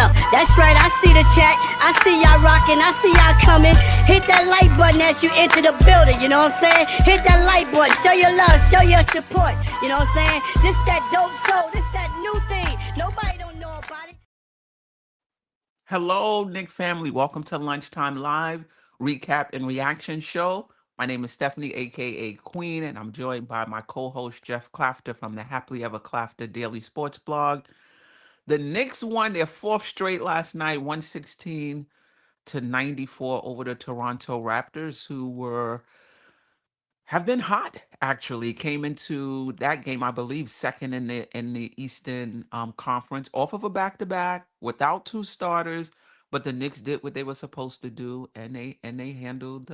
Yeah, that's right. I see the chat. I see y'all rocking. I see y'all coming. Hit that like button as you enter the building. You know what I'm saying? Hit that like button. Show your love. Show your support. You know what I'm saying? This that dope soul. This that new thing. Nobody don't know about it. Hello, Knick family. Welcome to Lunchtime Live Recap and Reaction Show. My name is Stephanie, aka Queen, and I'm joined by my co-host Geoff Klafter from the Happily Ever Klafter Daily Sports Blog. The Knicks won their fourth straight last night, 116-94 over the Toronto Raptors, who have been hot. Actually, came into that game, I believe, second in the Eastern Conference, off of a back-to-back without two starters. But the Knicks did what they were supposed to do, and they handled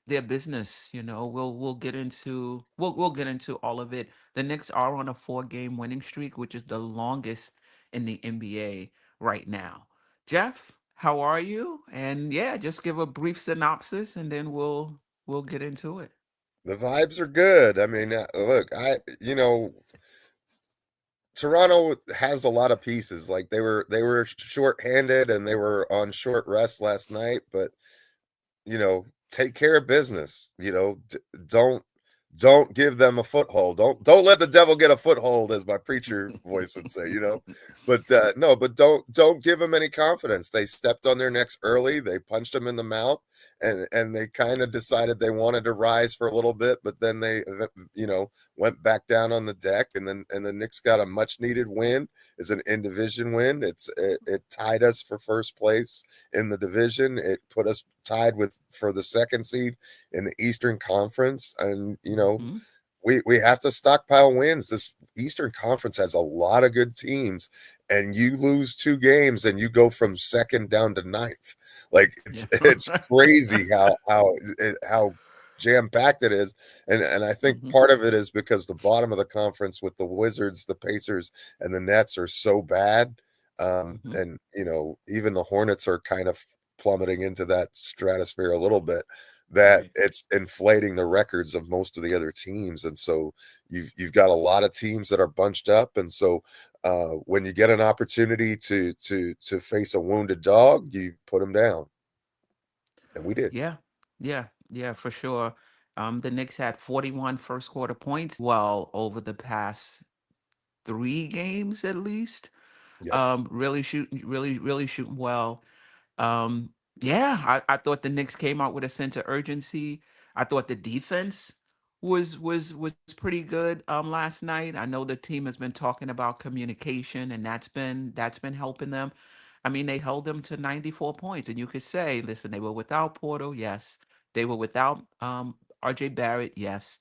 their business. We'll get into we'll get into all of it. The Knicks are on a 4-game winning streak, which is the longest in the NBA right now. Geoff, how are you? And yeah, just give a brief synopsis, and then we'll get into it. The vibes are good. I mean, look, Toronto has a lot of pieces. Like they were short-handed and they were on short rest last night, but take care of business. Don't give them a foothold. Don't let the devil get a foothold, as my preacher voice would say. But no, but don't give them any confidence. They stepped on their necks early. They punched them in the mouth, and they kind of decided they wanted to rise for a little bit, but then they went back down on the deck, and the Knicks got a much needed win. It's an in division win. It tied us for first place in the division. It put us tied for the second seed in the Eastern Conference, and Mhm. we have to stockpile wins. This Eastern Conference has a lot of good teams, and you lose 2 games and you go from second down to ninth. Like it's crazy how jam-packed it is. And I think Mhm. part of it is because the bottom of the conference with the Wizards, the Pacers, and the Nets are so bad. Mhm. And even the Hornets are kind of plummeting into that stratosphere a little bit, that Right. it's inflating the records of most of the other teams. And so you've got a lot of teams that are bunched up. And so when you get an opportunity to face a wounded dog, you put them down. And we did. Yeah, yeah, for sure. The Knicks had 41 first quarter points, well, over the past 3 games at least. Yes. Really shooting, really shooting well. Um, yeah, I thought the Knicks came out with a sense of urgency. I thought the defense was pretty good last night. I know the team has been talking about communication, and that's been helping them. I mean, they held them to 94 points, and you could say, listen, they were without Porter, yes. They were without RJ Barrett, yes.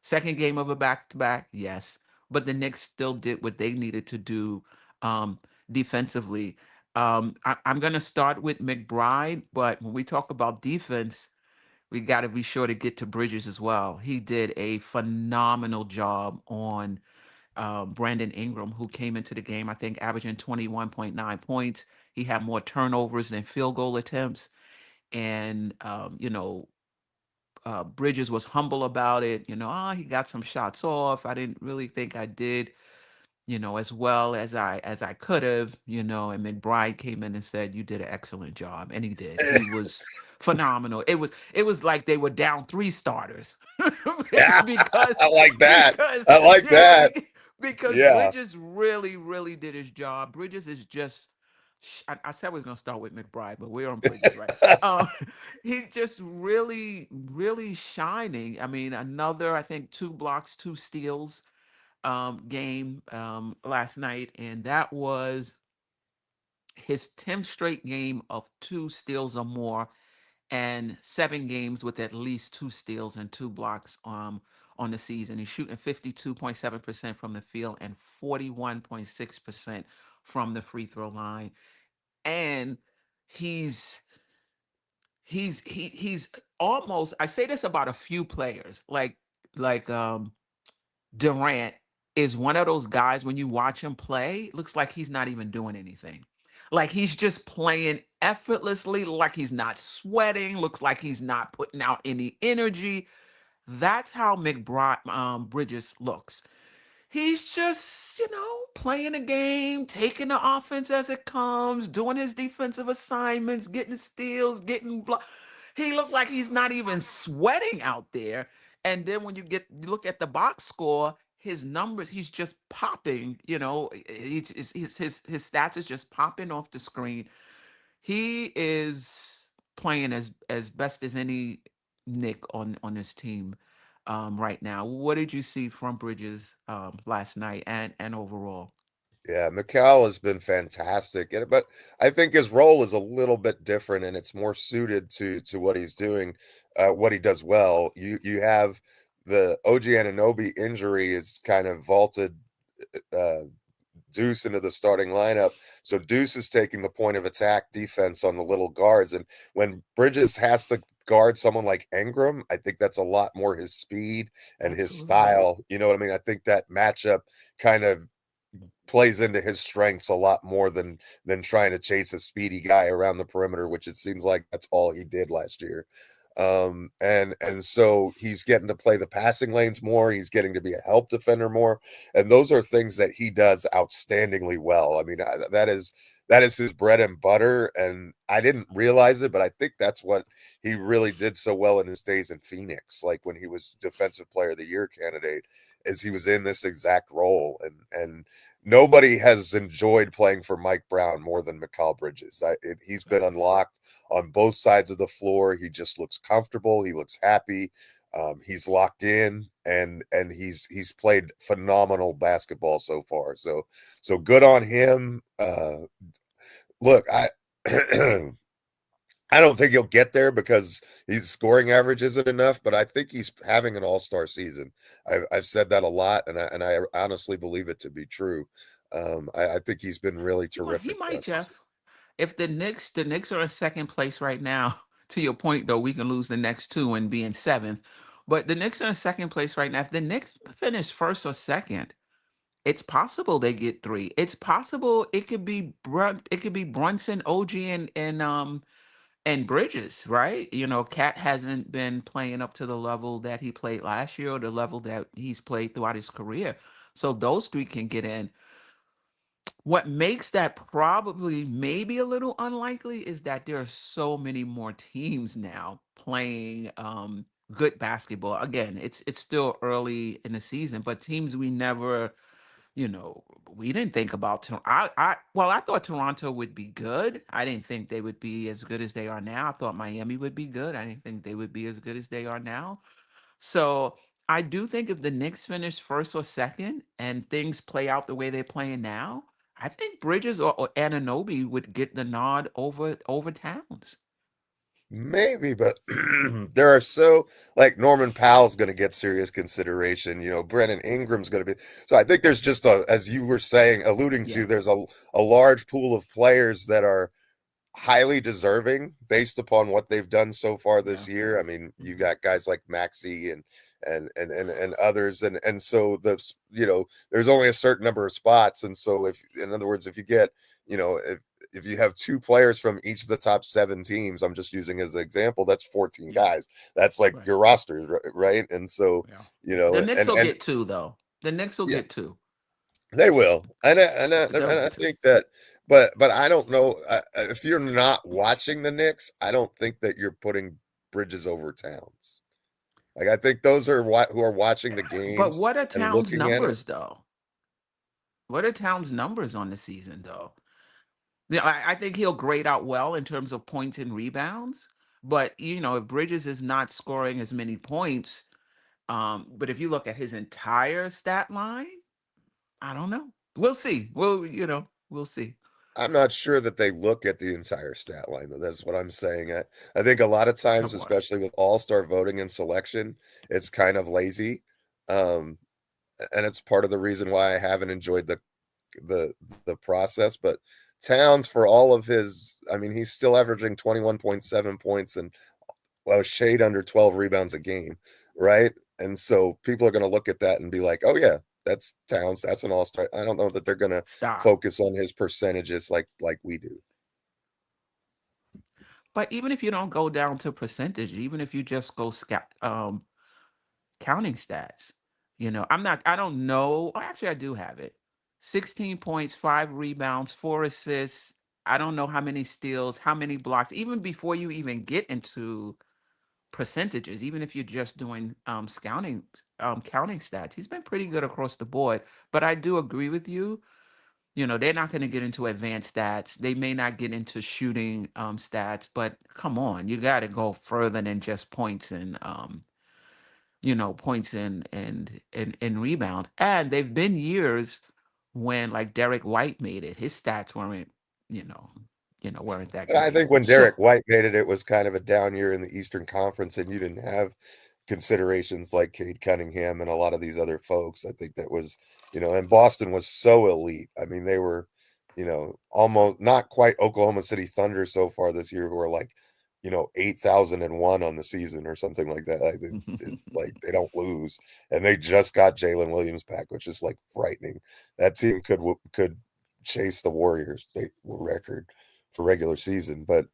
Second game of a back-to-back, yes. But the Knicks still did what they needed to do defensively. I'm going to start with McBride, but when we talk about defense, we got to be sure to get to Bridges as well. He did a phenomenal job on Brandon Ingram, who came into the game, I think, averaging 21.9 points. He had more turnovers than field goal attempts. And, Bridges was humble about it. He got some shots off. I didn't really think I did as well as I could have, and McBride came in and said, "You did an excellent job." And he did. He was phenomenal. It was like they were down 3 starters. Yeah, because I like that. because I like yeah, that. because Yeah. Bridges really did his job. Bridges is just I said we was gonna start with McBride, but we're on Bridges, right? Um, he's just really shining. I mean, another, I think, 2 blocks, 2 steals game last night, and that was his 10th straight game of 2 steals or more, and 7 games with at least 2 steals and 2 blocks on the season. He's shooting 52.7% from the field and 41.6% from the free throw line, and he's he's almost. I say this about a few players, like Durant is one of those guys when you watch him play, looks like he's not even doing anything. Like he's just playing effortlessly, like he's not sweating, looks like he's not putting out any energy. That's how McBride Bridges looks. He's just, playing a game, taking the offense as it comes, doing his defensive assignments, getting steals, getting block. He looked like he's not even sweating out there. And then when you look at the box score, his numbers, he's just popping. His stats is just popping off the screen. He is playing as best as any Nick on this team right now. What did you see from Bridges last night and overall? Yeah, Mikal has been fantastic, but I think his role is a little bit different, and it's more suited to what he's doing, what he does well. You have the OG Anunoby injury is kind of vaulted uh, Deuce into the starting lineup. So Deuce is taking the point of attack defense on the little guards. And when Bridges has to guard someone like Ingram, I think that's a lot more his speed and his Absolutely. style. You know what I mean? I think that matchup kind of plays into his strengths a lot more than trying to chase a speedy guy around the perimeter, which it seems like that's all he did last year. And so he's getting to play the passing lanes more. He's getting to be a help defender more, and those are things that he does outstandingly well. I mean, that is his bread and butter, and I didn't realize it, but I think that's what he really did so well in his days in Phoenix, like when he was Defensive Player of the Year candidate, is he was in this exact role, and nobody has enjoyed playing for Mike Brown more than Mikal Bridges. He's been Facts. unlocked on both sides of the floor. He just looks comfortable. He looks happy. He's locked in, and he's played phenomenal basketball so far. So good on him. Look, I I don't think he'll get there because his scoring average isn't enough, but I think he's having an all-star season. I've said that a lot, and I honestly believe it to be true. I think he's been really Well, he terrific for might, us this Jeff. If the Knicks are in second place right now, to your point though, we can lose the next two and be in seventh. But the Knicks are in second place right now. If the Knicks finish first or second, it's possible they get three. It's possible it could be Brunson, OG, and Bridges, right? Cat hasn't been playing up to the level that he played last year or the level that he's played throughout his career. So those three can get in. What makes that probably maybe a little unlikely is that there are so many more teams now playing good basketball. Again, it's still early in the season, but teams we never, you know, we didn't think about. I thought Toronto would be good. I didn't think they would be as good as they are now. I thought Miami would be good. I didn't think they would be as good as they are now. So I do think if the Knicks finish first or second and things play out the way they're playing now, I think Bridges or Ananobi would get the nod over Towns. maybe, but there are so like Norman Powell's going to get serious consideration. Brennan Ingram's going to be. So I think there's just as you were saying, alluding to, Yeah. there's a large pool of players that are highly deserving based upon what they've done so far this Yeah. year. I mean, you Mhm. got guys like Maxi and others, and so there's only a certain number of spots, and so if in other words, if you get if you have two players from each of the top seven teams, I'm just using as an example, that's 14 Yeah. guys. That's like Right. your roster, right? And so Yeah. The and Knicks will get two though. The Knicks will yeah, get two. they will, and They'll I get two. think that, but I don't know if you're not watching the Knicks. I don't think that you're putting Bridges over Towns. Like I think those are who are watching the But games what are and Towns' looking at it. numbers though? What are Towns' numbers on the season though? Yeah, I think he'll grade out well in terms of points and rebounds. But if Bridges is not scoring as many points, but if you look at his entire stat line, I don't know. We'll see. We'll see. I'm not sure that they look at the entire stat line, though. That's what I'm saying. I think a lot of times, Somewhat. especially with all-star voting and selection, it's kind of lazy. Um, and it's part of the reason why I haven't enjoyed the the process. But Towns, for all of his, I mean, he's still averaging 21.7 points and shade under 12 rebounds a game, right? And so people are going to look at that and be like, "Oh yeah, that's Towns. That's an all-star." I don't know that they're going to Stop. focus on his percentages like we do. But even if you don't go down to percentage, even if you just go counting stats, I don't know. Oh, actually, I do have it. 16 points, 5 rebounds, 4 assists. I don't know how many steals, how many blocks, even before you even get into percentages, even if you're just doing counting stats. He's been pretty good across the board. But I do agree with you. They're not going to get into advanced stats. They may not get into shooting stats, but come on, you got to go further than just points and points and rebounds. And they've been years when like Derek White made it. His stats you know, weren't that But I great. think when So Derek White made it, it was kind of a down year in the Eastern Conference, and you didn't have considerations like Cade Cunningham and a lot of these other folks. I think that was, and Boston was so elite. I mean, they were, almost not quite Oklahoma City Thunder so far this year, who are like, 8,001 on the season or something like that. Like, it's like they don't lose, and they just got Jalen Williams back, which is like frightening. That team could chase the Warriors record for regular season. But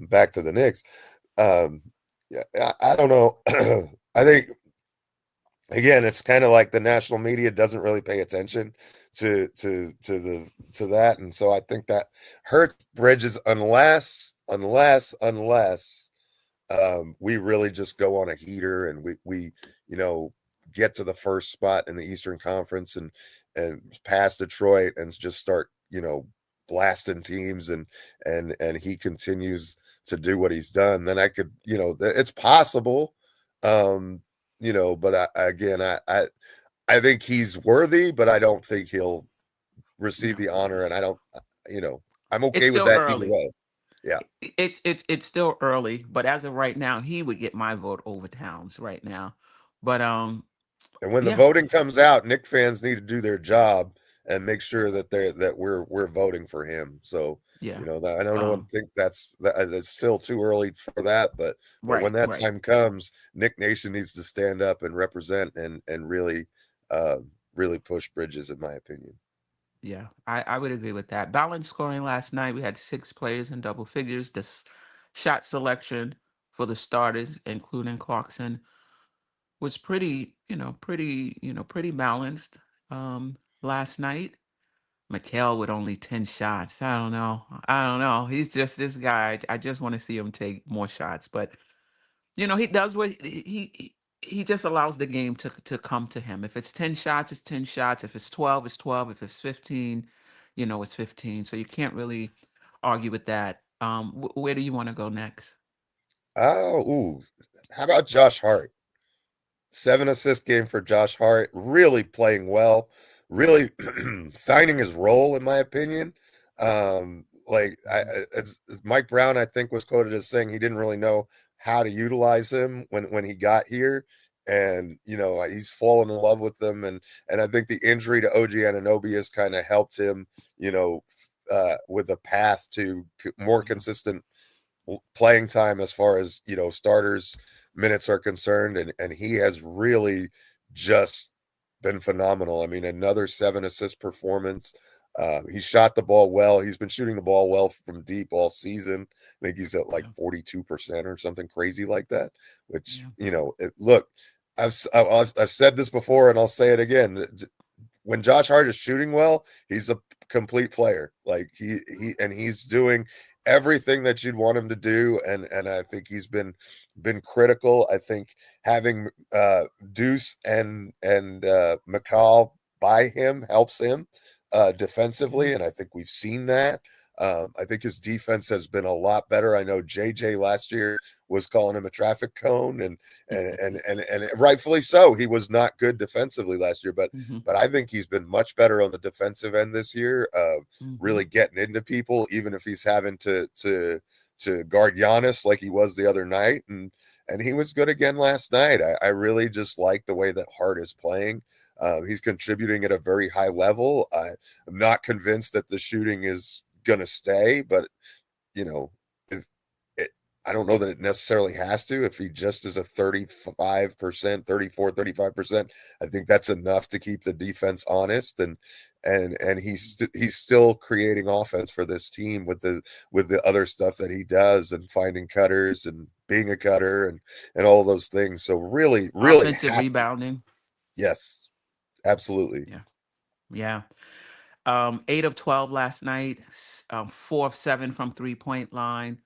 back to the Knicks. Um, yeah, I don't know. I think again, it's kind of like the national media doesn't really pay attention to that, and so I think that hurts Bridges unless we really just go on a heater and we get to the first spot in the Eastern Conference and pass Detroit and just start blasting teams and he continues to do what he's done, then I could it's possible. But I think he's worthy, but I don't think he'll receive no, the honor, and I don't I'm it's okay with still that either early. way. Yeah. It's still early, but as of right now, he would get my vote over Towns right now. But And when the yeah, voting comes out, Knick fans need to do their job and make sure that we're voting for him. So yeah, I don't know. I um, think that's it's still too early for that, but when right, that right. time comes, Knick Nation needs to stand up and represent and really uh, really push Bridges, in my opinion. Yeah, I would agree with that. Balanced scoring last night. We had 6 players in double figures. Shot selection for the starters, including Clarkson, was pretty balanced last night. Mikhail with only 10 shots. I don't know. I don't know. He's just this guy. I just want to see him take more shots. But he does what he just allows the game to come to him. If it's 10 shots, it's 10 shots. If it's 12, it's 12. If it's 15, it's 15. So you can't really argue with that. Where do you want to go next? Ooh, how about Josh Hart? 7 assist game for Josh Hart, really playing well, really finding his role, in my opinion. It's Mike Brown, I think, was quoted as saying he didn't really know how to utilize him when he got here. And he's fallen in love with them, and I think the injury to OG Anunoby has kind of helped him, with a path to more consistent playing time as far as starters minutes are concerned, and he has really just been phenomenal. I mean, another 7 assist performance. He shot the ball well. He's been shooting the ball well from deep all season. I think he's at like Yeah, 42% or something crazy like that, which yeah, look, I've said this before and I'll say it again. When Josh Hart is shooting well, he's a complete player. Like he's doing everything that you'd want him to do, and I think he's been critical. I think having Deuce and McCall by him helps him yeah, defensively, and I think we've seen that. I think his defense has been a lot better. I know JJ last year was calling him a traffic cone, and rightfully so. He was not good defensively last year, but hmm I think he's been much better on the defensive end this year. hmm Really getting into people, even if he's having to guard Giannis like he was the other night, and he was good again last night. I really just like the way that Hart is playing. He's contributing at a very high level. I'm not convinced that the shooting is going to stay, but you know, if it, I don't know that it necessarily has to. If he just is a 35%, 34, 35%, I think that's enough to keep the defense honest, and he's still creating offense for this team with the other stuff that he does and finding cutters and being a cutter and all those things. So really, really Offensive happy. rebounding. Yes. Absolutely. Yeah. Yeah. 8 of 12 last night, 4 of 7 from 3-point line,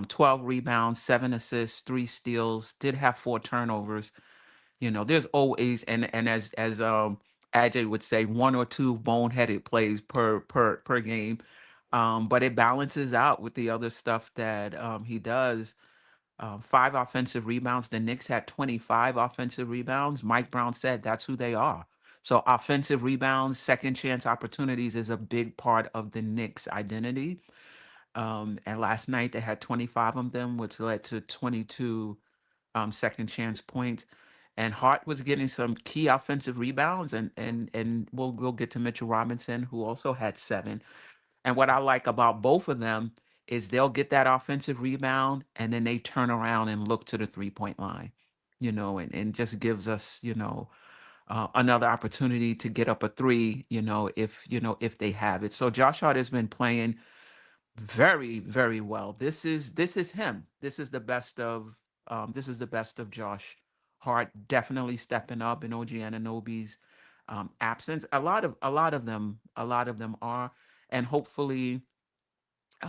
12 rebounds, 7 assists, 3 steals, did have 4 turnovers. There's always, and as Ajay would say, 1 or 2 boneheaded plays per game. But it balances out with the other stuff that he does. 5 offensive rebounds. The Knicks had 25 offensive rebounds. Mike Brown said that's who they are. So offensive rebounds, second chance opportunities is a big part of the Knicks' identity. And last night they had 25 of them, which led to 22 second chance points. And Hart was getting some key offensive rebounds, and we'll get to Mitchell Robinson, who also had 7. And what I like about both of them is they'll get that offensive rebound and then they turn around and look to the 3-point line, and just gives us, another opportunity to get up a 3, if they have it. So Josh Hart has been playing very, very well. This is him. This is the best of Josh Hart, definitely stepping up in OG Anunoby's absence. A lot of them are, and hopefully, it's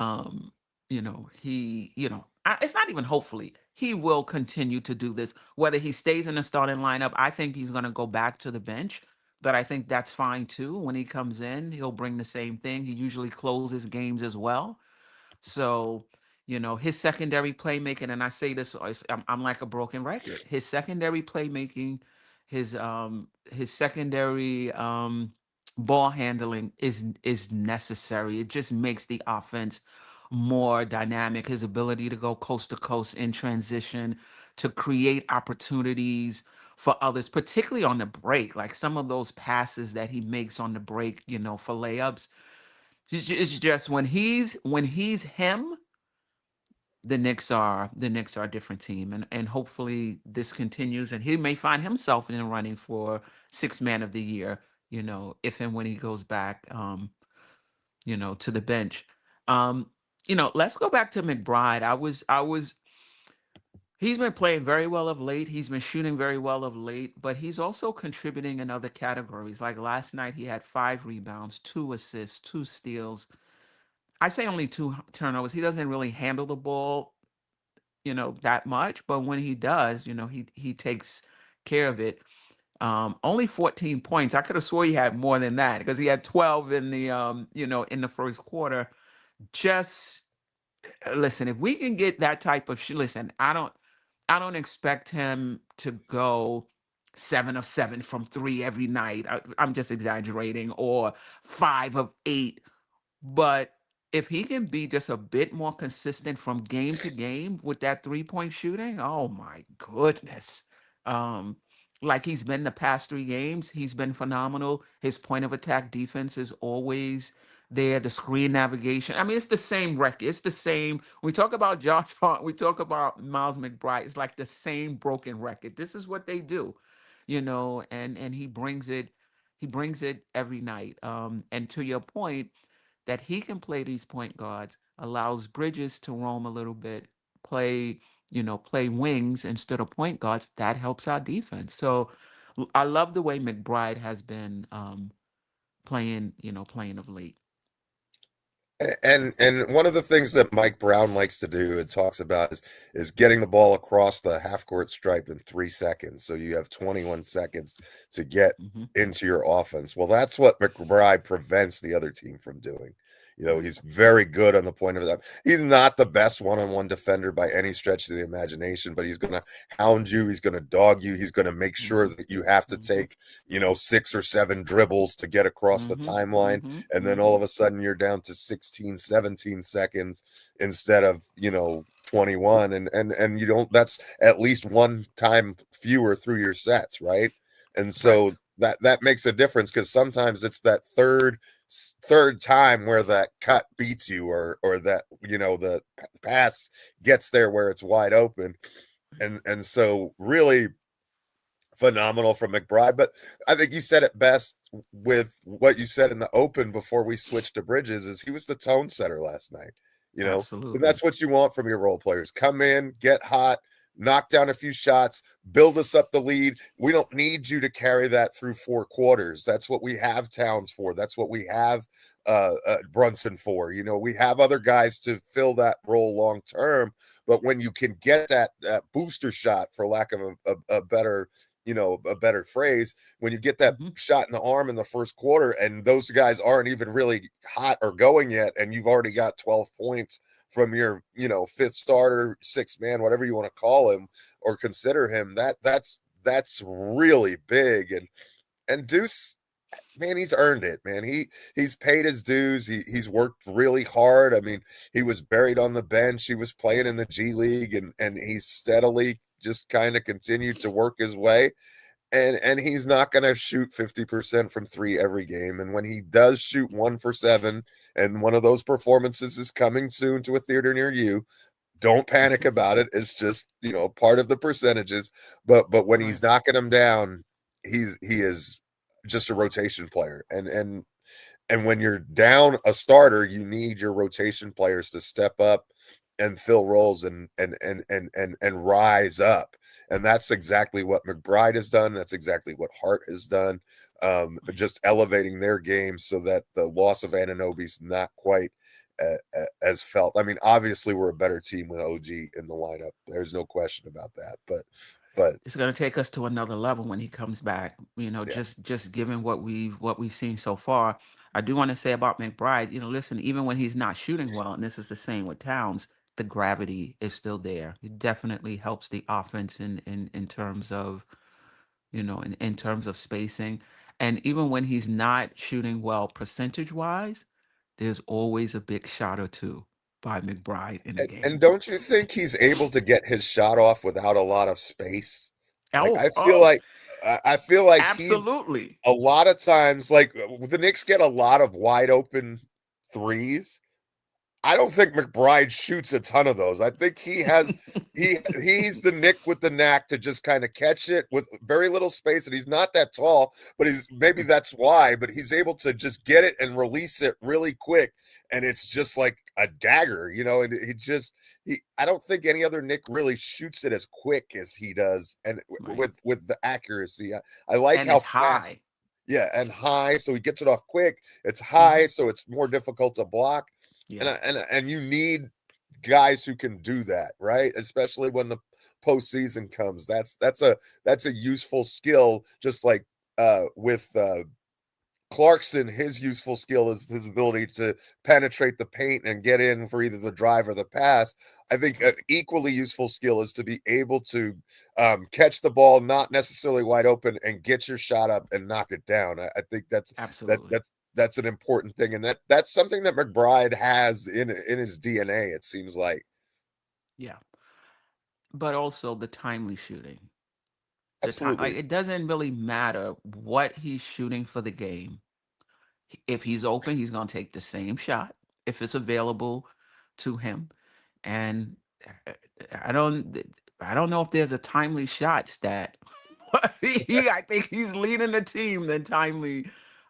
not even hopefully, he will continue to do this. Whether he stays in the starting lineup, I think he's going to go back to the bench, but I think that's fine too. When he comes in, he'll bring the same thing. He usually closes games as well. So, his secondary playmaking, and I say this, I'm like a broken record. His secondary playmaking, his secondary ball handling is necessary. It just makes the offense more dynamic. His ability to go coast to coast in transition, to create opportunities for others, particularly on the break, like some of those passes that he makes on the break, for layups. It's just when he's him, the Knicks are a different team, and hopefully this continues, and he may find himself in the running for sixth man of the year, if and when he goes back, to the bench. Let's go back to McBride. He's been playing very well of late. He's been shooting very well of late, but he's also contributing in other categories. Like last night, he had 5 rebounds, 2 assists, 2 steals. I say only 2 turnovers. He doesn't really handle the ball, that much, but when he does, he takes care of it. Only 14 points. I could have swore he had more than that because he had 12 in the first quarter. Just listen, if we can get that type of listen, I don't expect him to go 7 of 7 from 3 every night. I'm just exaggerating, or 5 of 8. But if he can be just a bit more consistent from game to game with that 3-point shooting, oh my goodness. Um, like he's been the past 3 games, he's been phenomenal. His point of attack defense is always there. The screen navigation. I mean, it's the same record. It's the same. We talk about Josh Hart, we talk about Miles McBride. It's like the same broken record. This is what they do, and he brings it every night. And to your point, that he can play these point guards, allows Bridges to roam a little bit, play wings instead of point guards. That helps our defense. So I love the way McBride has been playing of late. And one of the things that Mike Brown likes to do and talks about is getting the ball across the half court stripe in 3 seconds. So you have 21 seconds to get Hmm. into your offense. Well, that's what McBride prevents the other team from doing. He's very good on the point of that. He's not the best one-on-one defender by any stretch of the imagination, but he's going to hound you. He's going to dog you. He's going to make sure Hmm. that you have to Hmm. take, 6 or 7 dribbles to get across the Hmm. timeline. Hmm. And then all of a sudden you're down to 16, 17 seconds instead of 21, and you don't, that's at least one time fewer through your sets, right? And Right. so that makes a difference, because sometimes it's that third time where that cut beats you, or that the pass gets there where it's wide open. And so really phenomenal from McBride. But I think you said it best with what you said in the open before we switched to Bridges, is he was the tone setter last night. And Absolutely. that's what you want from your role players. Come in, get hot, knock down a few shots, build us up the lead. We don't need you to carry that through 4 quarters. That's what we have Towns for. That's what we have Brunson for. We have other guys to fill that role long term. But when you can get that booster shot, for lack of a better a better phrase, when you get that shot in the arm in the first quarter and those guys aren't even really hot or going yet, and you've already got 12 points from your fifth starter, sixth man, whatever you want to call him or consider him, that's really big. And Deuce, man, he's earned it, man. He's paid his dues. He's worked really hard. I mean, he was buried on the bench. He was playing in the G League, and he's steadily just kind of continued to work his way. And he's not going to shoot 50% from 3 every game. And when he does shoot 1 for 7, and one of those performances is coming soon to a theater near you, don't panic about it. It's just, part of the percentages. But when he's knocking them down, he is just a rotation player. And when you're down a starter, you need your rotation players to step up and fill roles and rise up. And that's exactly what McBride has done. That's exactly what Hart has done. Just elevating their game so that the loss of Anunoby's not quite as felt. I mean, obviously we're a better team with OG in the lineup. There's no question about that. But it's going to take us to another level when he comes back. Just given what we've seen so far. I do want to say about McBride, listen, even when he's not shooting well, and this is the same with Towns, the gravity is still there. It definitely helps the offense in terms of, in terms of spacing. And even when he's not shooting well percentage wise, there's always a big shot or two by McBride in a game. And don't you think he's able to get his shot off without a lot of space? Like I feel like absolutely. He's a lot of times, like the Knicks get a lot of wide open threes. I don't think McBride shoots a ton of those. I think he's the Knick with the knack to just kind of catch it with very little space, and he's not that tall, but maybe that's why, but he's able to just get it and release it really quick, and it's just like a dagger, and I don't think any other Knick really shoots it as quick as he does, and with the accuracy. I like how fast. High. Yeah, and high, so he gets it off quick. It's high, so it's more difficult to block. Yeah. And you need guys who can do that, right? Especially when the postseason comes. That's a useful skill. Just like with Clarkson, his useful skill is his ability to penetrate the paint and get in for either the drive or the pass. I think an equally useful skill is to be able to catch the ball, not necessarily wide open, and get your shot up and knock it down. I think that's absolutely that's an important thing, and that's something that McBride has in his DNA. It seems like, yeah, but also the timely shooting. Absolutely, it doesn't really matter what he's shooting for the game. If he's open, he's going to take the same shot if it's available to him, and I don't know if there's a timely shot stat. I think he's leading the team than timely.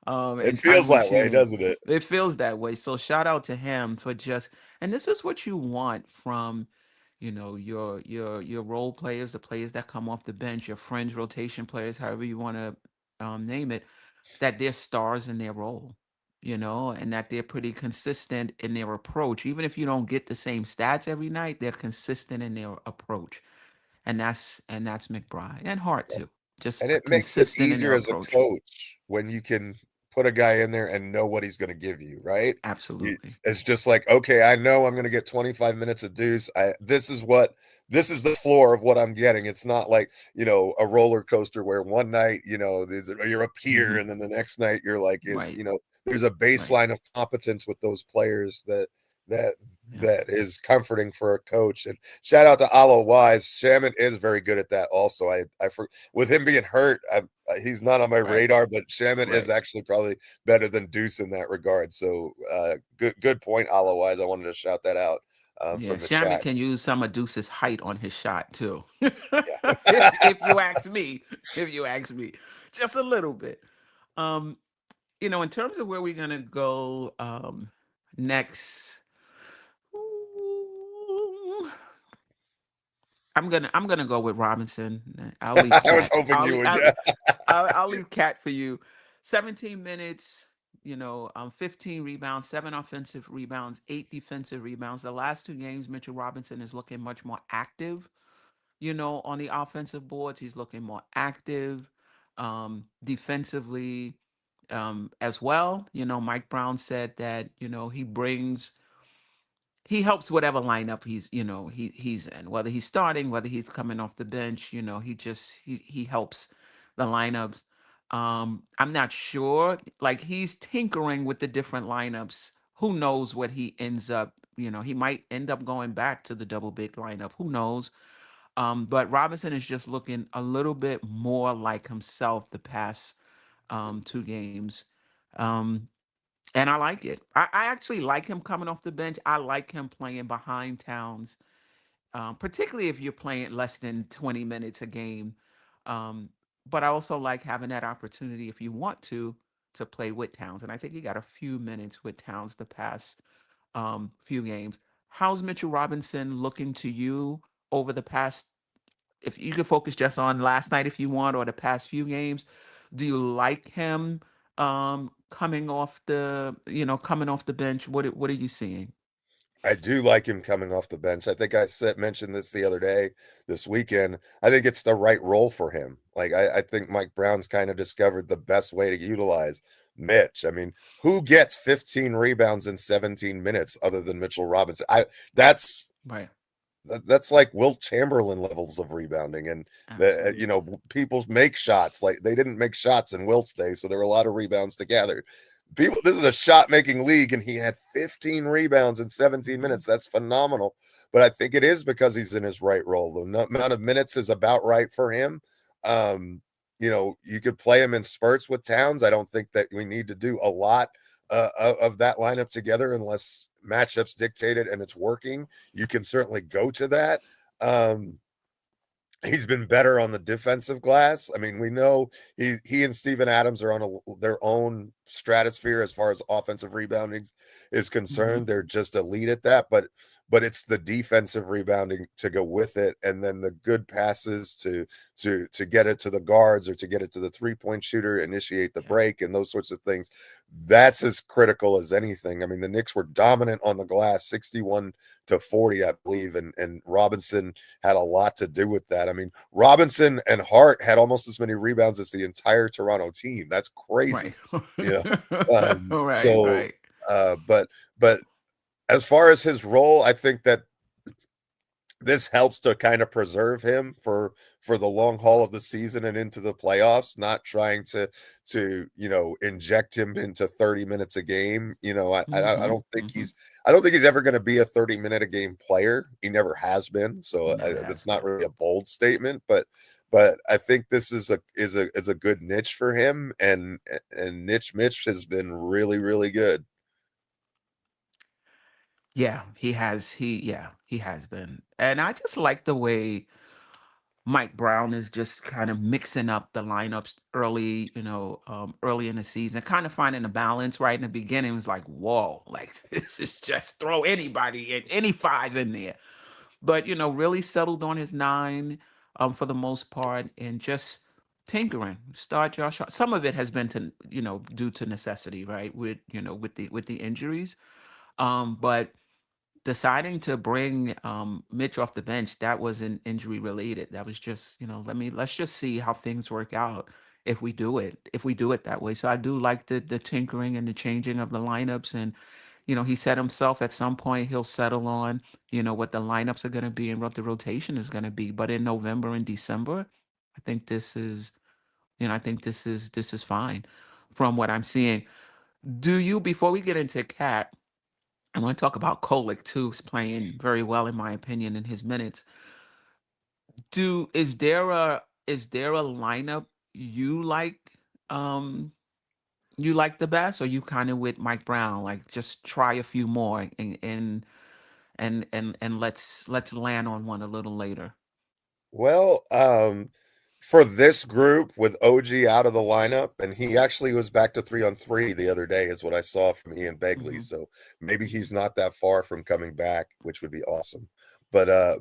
It feels that way, doesn't it? It feels that way. So shout out to him for and this is what you want from, your role players, the players that come off the bench, your fringe rotation players, however you want to name it, that they're stars in their role, and that they're pretty consistent in their approach. Even if you don't get the same stats every night, they're consistent in their approach. And that's McBride and Hart too. And it makes it easier as a coach when you can put a guy in there and know what he's going to give you, right? Absolutely. It's just like, okay, I know I'm going to get 25 minutes of Deuce. This is the floor of what I'm getting. It's not like, a roller coaster where one night, you're up here and then the next night you're like, there's a baseline of competence with those players that is comforting for a coach. And shout out to Alo Wise. Shaman is very good at that also. With him being hurt, he's not on my radar, but Shaman is actually probably better than Deuce in that regard. So good point, Alo Wise. I wanted to shout that out. From the Shaman chat. can use some of Deuce's height on his shot too. if you ask me, just a little bit. In terms of where we're gonna go next. I'm gonna go with Robinson. I'll leave I was Cat. hoping you would. I'll leave Cat for you. 17 minutes. 15 rebounds, 7 offensive rebounds, 8 defensive rebounds. The last 2 games, Mitchell Robinson is looking much more active. On the offensive boards, he's looking more active. Defensively, as well. Mike Brown said that he helps whatever lineup he's in, whether he's starting, whether he's coming off the bench. He helps the lineups. I'm not sure, like, he's tinkering with the different lineups. Who knows what he ends up, he might end up going back to the double big lineup. Who knows? But Robinson is just looking a little bit more like himself the past 2 games. Um, and I like it. I actually like him coming off the bench. I like him playing behind Towns, particularly if you're playing less than 20 minutes a game. Um, but I also like having that opportunity, if you want to play with Towns. And I think he got a few minutes with Towns the past few games. How's Mitchell Robinson looking to you over the past? If you could focus just on last night if you want, or the past few games, do you like him coming off the bench? What are you seeing? I do like him coming off the bench. I think mentioned this the other day, this weekend. I think it's the right role for him. Like, I think Mike Brown's kind of discovered the best way to utilize Mitch. I mean, who gets 15 rebounds in 17 minutes other than Mitchell Robinson? That's Right. that's like Wilt Chamberlain levels of rebounding. And Absolutely. people make shots. Like, they didn't make shots in Wilt's day, so there were a lot of rebounds to gather. This is a shot making league, and he had 15 rebounds in 17 Mhm. minutes. That's phenomenal. But I think it is because he's in his right role. The amount of minutes is about right for him. You could play him in spurts with Towns. I don't think that we need to do a lot of that lineup together unless matchups dictate it and it's working. You can certainly go to that. He's been better on the defensive glass. I mean, we know he and Steven Adams are on their own stratosphere as far as offensive rebounding is Mhm. concerned. They're just elite at that, but it's the defensive rebounding to go with it, and then the good passes to get it to the guards or to get it to the 3-point shooter, initiate the Yeah. break, and those sorts of things. That's as critical as anything. I mean, the Knicks were dominant on the glass, 61-40, I believe, and Robinson had a lot to do with that. I mean, Robinson and Hart had almost as many rebounds as the entire Toronto team. That's Right. crazy, you know. Right. So, Right. but as far as his role, I think that this helps to kind of preserve him for the long haul of the season and into the playoffs, not trying to inject him into 30 minutes a game. I Mhm. don't think Mhm. he's ever going to be a 30-minute a game player. He never has been, so Never has that's not been. really a bold statement, but I think this is a good niche for him, and niche Mitch has been really, really good. Yeah, he has been. And I just like the way Mike Brown is just kind of mixing up the lineups early, early in the season, kind of finding a balance. Right in the beginning, it was like, whoa, like this is just throw anybody in, any five in there. But really settled on his nine, for the most part, and just tinkering. Start Josh Hart. Some of it has been to due to necessity, right? With the injuries, but deciding to bring Mitch off the bench, that wasn't injury related. That was just, let's just see how things work out if we do it that way. So I do like the tinkering and the changing of the lineups. And he said himself at some point he'll settle on what the lineups are going to be and what the rotation is going to be. But in November and December, I think this is this is fine from what I'm seeing. Do you, before we get into Cat, I want to talk about Kolek too, who's playing very well in my opinion in his minutes. Do is there a lineup you like um you like the best, or you kind of with Mike Brown, like just try a few more and let's land on one a little later. Well, for this group with OG out of the lineup, and he actually was back to 3-on-3 the other day, is what I saw from Ian Begley. Hmm. So maybe he's not that far from coming back, which would be awesome. But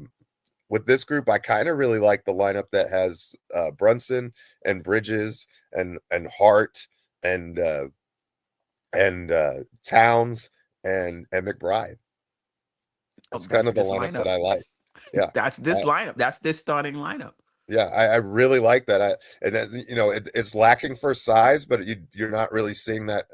with this group, I kind of really like the lineup that has Brunson and Bridges and Hart and Towns and McBride. Oh, That's kind that's of the this lineup that lineup. I like. Yeah. That's this lineup. That's this starting lineup. Yeah, I really like that. And then it's lacking for size, but you're not really seeing that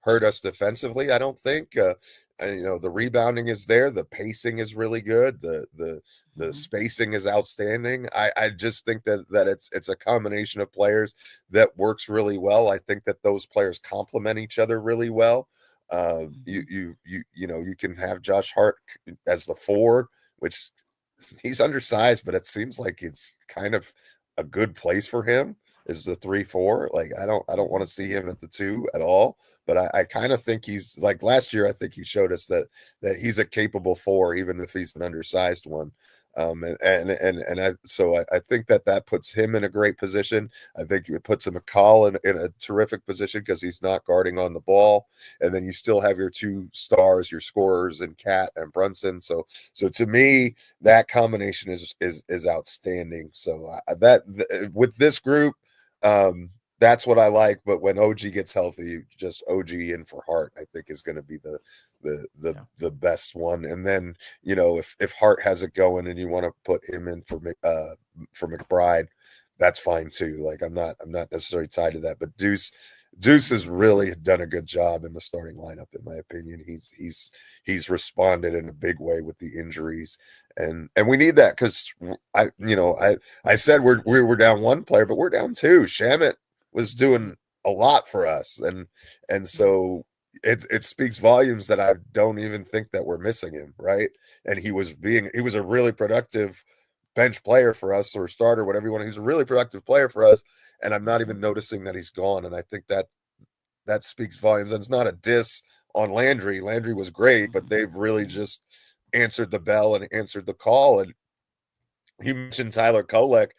hurt us defensively. I don't think. The rebounding is there. The pacing is really good. The Mhm. spacing is outstanding. I just think that it's a combination of players that works really well. I think that those players complement each other really well. Mhm. You can have Josh Hart as the four, which he's undersized, but it seems like it's kind of a good place for him is the 3-4. Like I don't want to Mhm. see him at the two at all. But I kind of think he's like last year. I think he showed us that he's a capable four, even if he's an undersized one. I think that puts him in a great position. I think it puts him McCall in a terrific position because he's not guarding on the ball, and then you still have your two stars, your scorers, and Cat and Brunson. So to me, that combination is outstanding. So with this group, that's what I like. But when OG gets healthy, just OG in for Hart, I think is going to be Yeah. the best one. And then if Hart has it going and you want to put him in for McBride, that's fine too. Like I'm not necessarily tied to that. But Deuce has really done a good job in the starting lineup, in my opinion. He's responded in a big way with the injuries, and we need that because I said we were down one player, but we're down two. Shamit was doing a lot for us, and Yeah. so it speaks volumes that I don't even think that we're missing him, right? And he was a really productive bench player for us or starter, whatever you want. He's a really productive player for us, and I'm not Mhm. even noticing that he's gone. And I think that speaks volumes. And it's not a diss on Landry. Landry was great, but Mhm. they've really Mhm. just answered the bell and answered the call. And you mentioned Tyler Kolek.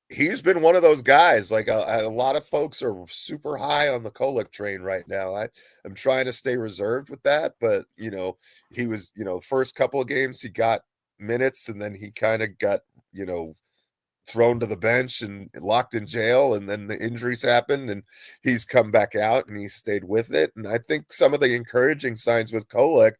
He's been one of those guys. Like a lot of folks are super high on the Kolek train right now. I'm trying to stay reserved with that, but he was first couple of games he got minutes, and then he kind of got you know thrown to the bench and locked in jail, and then the injuries happened and he's come back out and he stayed with it. And I think some of the encouraging signs with Kolek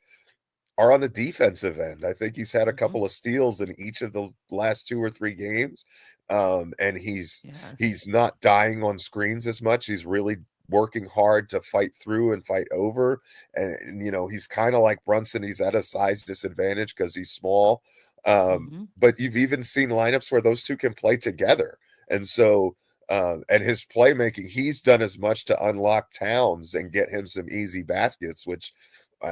are on the defensive end. I think he's had a Mhm. couple of steals in each of the last 2 or 3 games. And Yes. he's not dying on screens as much. He's really working hard to fight through and fight over. And he's kind of like Brunson. He's at a size disadvantage because he's small. Mhm. But you've even seen lineups where those two can play together. And so and his playmaking, he's done as much to unlock Towns and get him some easy baskets, which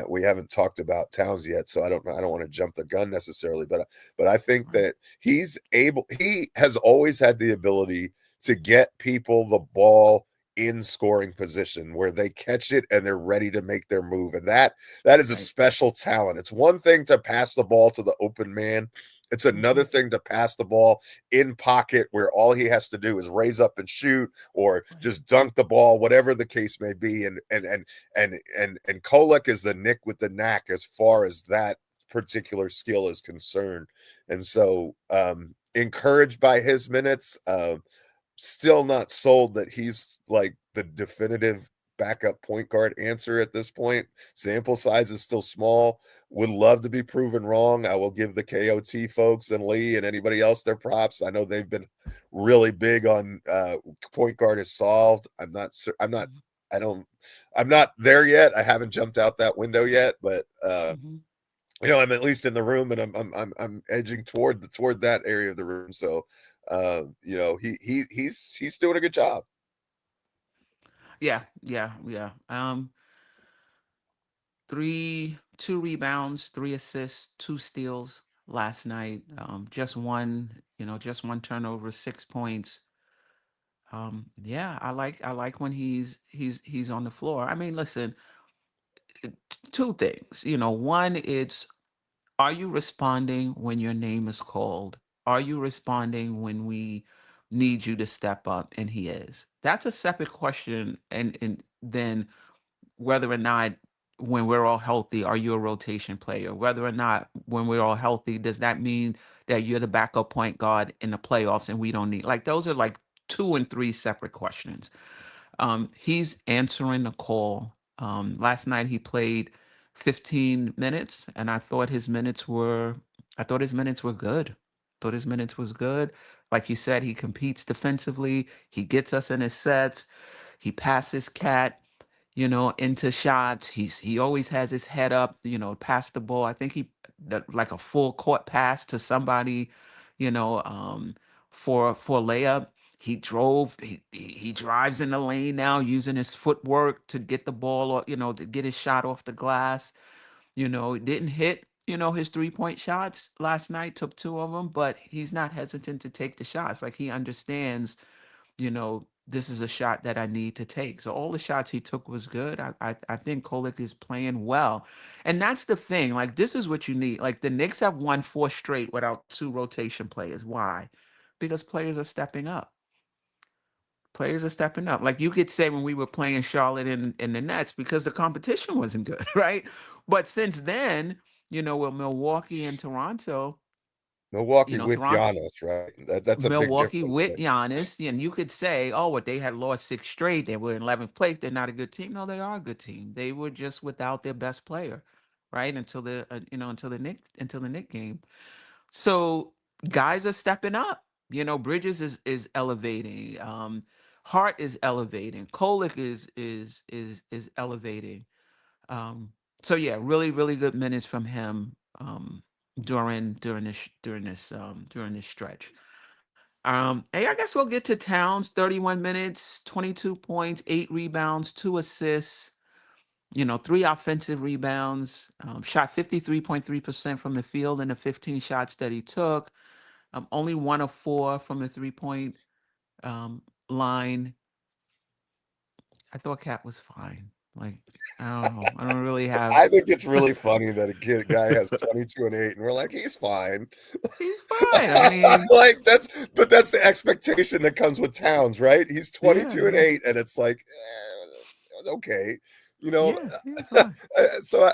we haven't talked about Towns yet, so I don't know. I don't want to jump the gun necessarily, but I think Right. that he has always had the ability to get people the ball in scoring position where they catch it and they're ready to make their move. And that is a Right. special talent. It's one thing to pass the ball to the open man. It's another Mhm. thing to pass the ball in pocket where all he has to do is raise up and shoot or Right. just dunk the ball, whatever the case may be. And Kolek is the Knick with the knack as far as that particular skill is concerned. And so encouraged by his minutes, still not sold that he's like the definitive backup point guard answer at this point. Sample size is still small. Would love to be proven wrong. I will give the KOT folks and Lee and anybody else their props. I know they've been really big on point guard is solved. Mhm. I don't I'm not there yet. I haven't jumped out that window yet, but Mhm. I'm at least in the room, and I'm edging toward that area of the room. So, he's doing a good job. Yeah. Yeah. Yeah. Two rebounds, 3 assists, 2 steals last night. Just one turnover, 6 points. Yeah, I like when he's on the floor. I mean, listen, two things. One, it's, are you responding when your name is called? Are you responding when we need you to step up? And he is. That's a separate question, and then whether or not when we're all healthy, are you a rotation player? Whether or not when we're all healthy, does that mean that you're the backup point guard in the playoffs and we don't need, like, those are like 2 and 3 separate questions. He's answering the call. Last night he played 15 minutes, and I thought his minutes were good. Thought his minutes was good. Like you said, he competes defensively. He gets us in his sets. He passes Cat, into shots. He always has his head up, pass the ball. I think like a full court pass to somebody, you know, um, for a layup. He drove. He drives in the lane now, using his footwork to get the ball, or to get his shot off the glass. It didn't hit, his 3-point shots last night. Took 2 of them, but he's not hesitant to take the shots. Like, he understands, this is a shot that I need to take. So all the shots he took was good. I think Kolek is playing well. And that's the thing. Like, this is what you need. Like, the Knicks have won 4 straight without 2 rotation players. Why? Because players are stepping up. Players are stepping up. Like, you could say when we were playing Charlotte in the Nets, because the competition wasn't good, right? But since then, with Milwaukee and Toronto, Milwaukee with Toronto, Giannis, right? That's a big Milwaukee difference. with Giannis, and you could say, "Oh, what they had lost 6 straight. They were in 11th place. They're not a good team." No, they are a good team. They were just without their best player, right? Until the Nick game. So guys are stepping up. Bridges is elevating. Hart is elevating. Kolek is elevating. Um, so yeah, really really good minutes from him during this stretch. Hey, I guess we'll get to Towns. 31 minutes, 22 points, 8 rebounds, 2 assists. 3 offensive rebounds. Shot 53.3% from the field in the 15 shots that he took. Only 1 of 4 from the 3-point line. I thought Cat was fine. Like, I don't know. I don't really have. I think it's really funny that a guy has 22 and 8, and we're like, he's fine. He's fine. I mean, Like, that's the expectation that comes with Towns, right? He's 22 and yeah, 8, and it's like, okay, you know. yeah, it's fine. So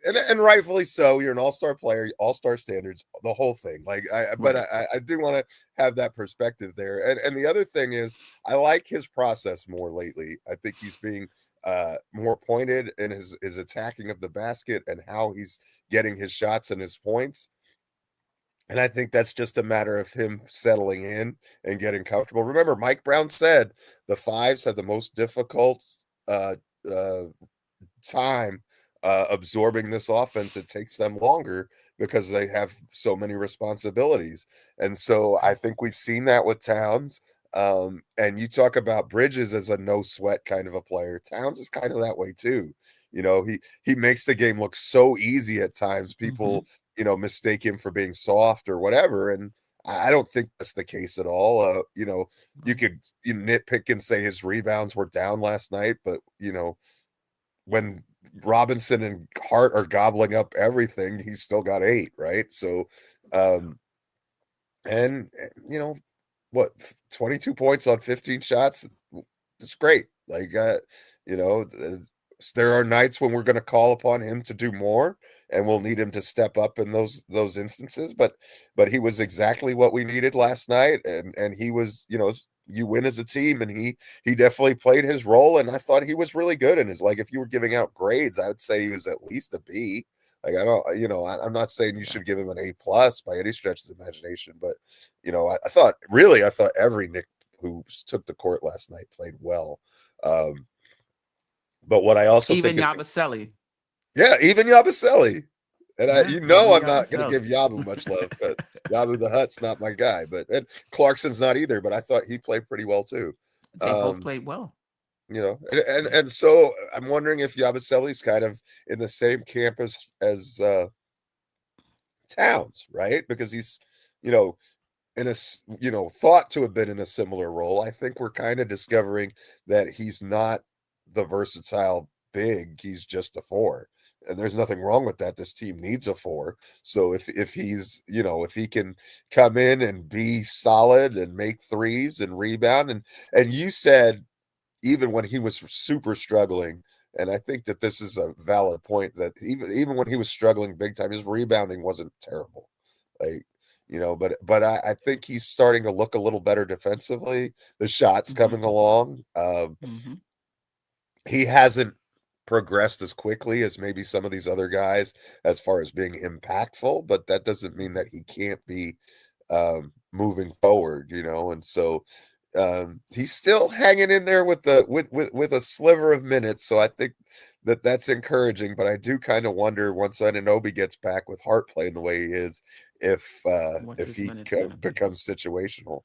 and rightfully so. You're an all-star player, all-star standards, the whole thing. Like, but Right. I do want to have that perspective there. And the other thing is, I like his process more lately. I think he's being more pointed in his attacking of the basket and how he's getting his shots and his points. And I think that's just a matter of him settling in and getting comfortable. Remember, Mike Brown said the fives have the most difficult uh, time absorbing this offense. It takes them longer because they have so many responsibilities. And so I think we've seen that with Towns. And you talk about Bridges as a no sweat kind of a player. Towns is kind of that way too. He makes the game look so easy at times. Hmm. People, mistake him for being soft or whatever. And I don't think that's the case at all. You could nitpick and say his rebounds were down last night, but when Robinson and Hart are gobbling up everything, he's still got 8, right? So, and what, 22 points on 15 shots? It's great. Like, there are nights when we're going to call upon him to do more, and we'll need him to step up in those instances. But he was exactly what we needed last night, and he was, you win as a team, and he definitely played his role, and I thought he was really good in his, like, if you were giving out grades, I would say he was at least a B. Like, I don't, I'm not saying you should give him an A plus by any stretch of the imagination, but I thought every Knick who took the court last night played well. But what I also Even think is, Yabusele. yeah, even Yabusele. And Yeah, even I'm not going to Yabusele. give Yabu much love, but Yabu the Hutt's not my guy. And Clarkson's not either, but I thought he played pretty well too. They both played well. And so I'm wondering if Yabusele's kind of in the same camp as Towns, right? Because he's, in a, thought to have been in a similar role. I think we're kind of discovering that he's not the versatile big. He's just a 4. And there's nothing wrong with that. This team needs a 4. So if he's, if he can come in and be solid and make threes and rebound, and you said even when he was super struggling, And I think that this is a valid point that even when he was struggling big time, his rebounding wasn't terrible. Like, but I think he's starting to look a little better defensively. The shots Hmm. coming along. Hmm. He hasn't progressed as quickly as maybe some of these other guys as far as being impactful, but that doesn't mean that he can't be moving forward, and so he's still hanging in there with the with a sliver of minutes. So I think that that's encouraging, but I do kind of wonder once Anunoby gets back with Hart playing the way he is, What's if his he minutes gonna be? becomes situational.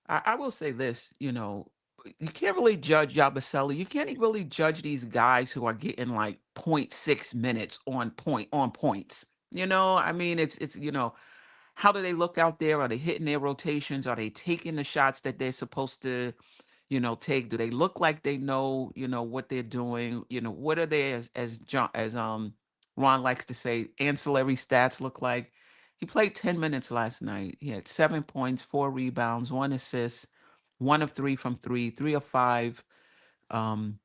I will say this, you can't really judge Yabusele. You can't really judge these guys who are getting like point 0.6 minutes on points. I mean, it's how do they look out there? Are they hitting their rotations? Are they taking the shots that they're supposed to, take? Do they look like they know, what they're doing? What are they as John as Ron likes to say, ancillary stats look like? He played 10 minutes last night. He had 7 points, 4 rebounds, 1 assist, 1 of 3 from three, 3 of 5 um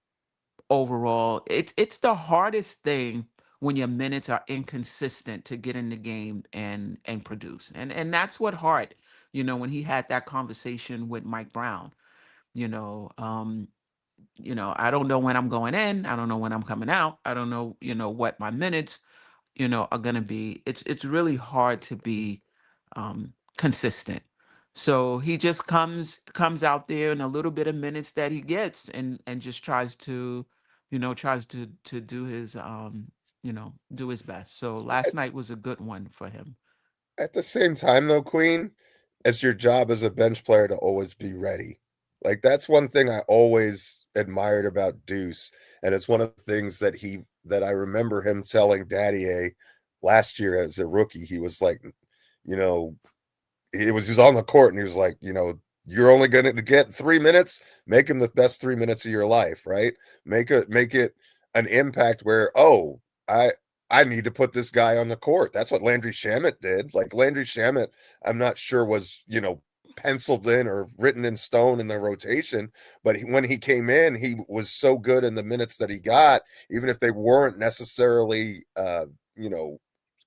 overall. It's the hardest thing when your minutes are inconsistent to get in the game and produce. And that's what Hart, when he had that conversation with Mike Brown, you know, um, I don't know when I'm going in, I don't know when I'm coming out, I don't know, what my minutes, are gonna be. It's really hard to be consistent. So he just comes out there in a little bit of minutes that he gets and just tries to do his do his best. So last night was a good one for him. At the same time, though, Queen, it's your job as a bench player to always be ready. Like that's one thing I always admired about Deuce, and it's one of the things that I remember him telling Daddy A last year as a rookie. He was like, you know, he was on the court and he was like, you're only going to get 3 minutes. Make him the best 3 minutes of your life, right? Make it an impact where I I need to put this guy on the court. That's what Landry Shamet did. Like Landry Shamet, I'm not sure was penciled in or written in stone in the rotation, but when he came in, he was so good in the minutes that he got, even if they weren't necessarily you know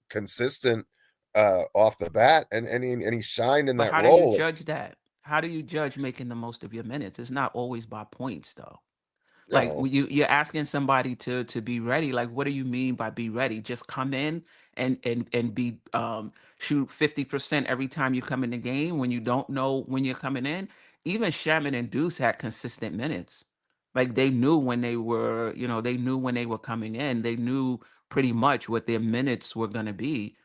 consistent off the bat, and he shined in But that how do you role. judge that? How do you judge making the most of your minutes? It's not always by points though. Like No, you're asking somebody to be ready. Like, what do you mean by be ready? Just come in and be shoot 50% every time you come in the game when you don't know when you're coming in. Even Shaman and Deuce had consistent minutes. Like they knew when they knew when they were coming in. They knew pretty much what their minutes were gonna be.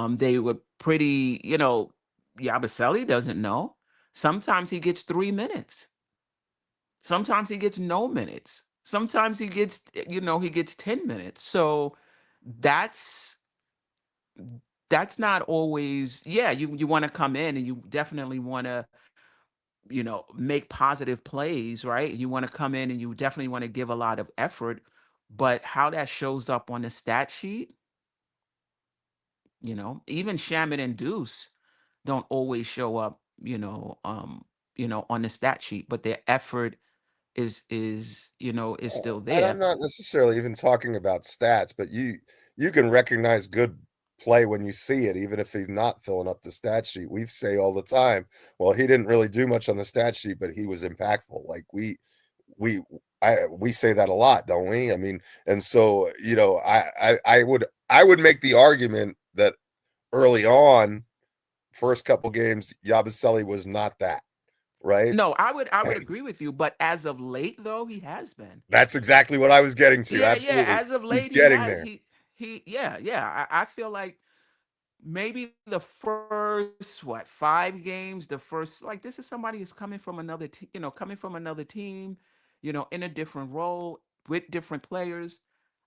They were pretty, Yabusele doesn't know. Sometimes he gets 3 minutes. Sometimes he gets no minutes. Sometimes he gets 10 minutes. So that's that's not always, yeah, you want to come in and you definitely want to, make positive plays, right? You want to come in and you definitely want to give a lot of effort, but how that shows up on the stat sheet, even Shaman and Deuce don't always show up, on the stat sheet, but their effort is still and I'm there. not necessarily even talking about stats, but you can recognize good play when you see it, even if he's not filling up the stat sheet. We say all the time, well, he didn't really do much on the stat sheet, but he was impactful. Like we we say that a lot, don't we? I mean, and so I would make the argument that early on, first couple games, Yabusele was not that, right? No, I would agree with you, but as of late though, he has been. That's exactly what I was getting to. Yeah, yeah. Absolutely. As of He's late, he getting has. there. Yeah, yeah. I feel like maybe the first 5 games, the first like this is somebody who's coming from another coming from another team, in a different role with different players.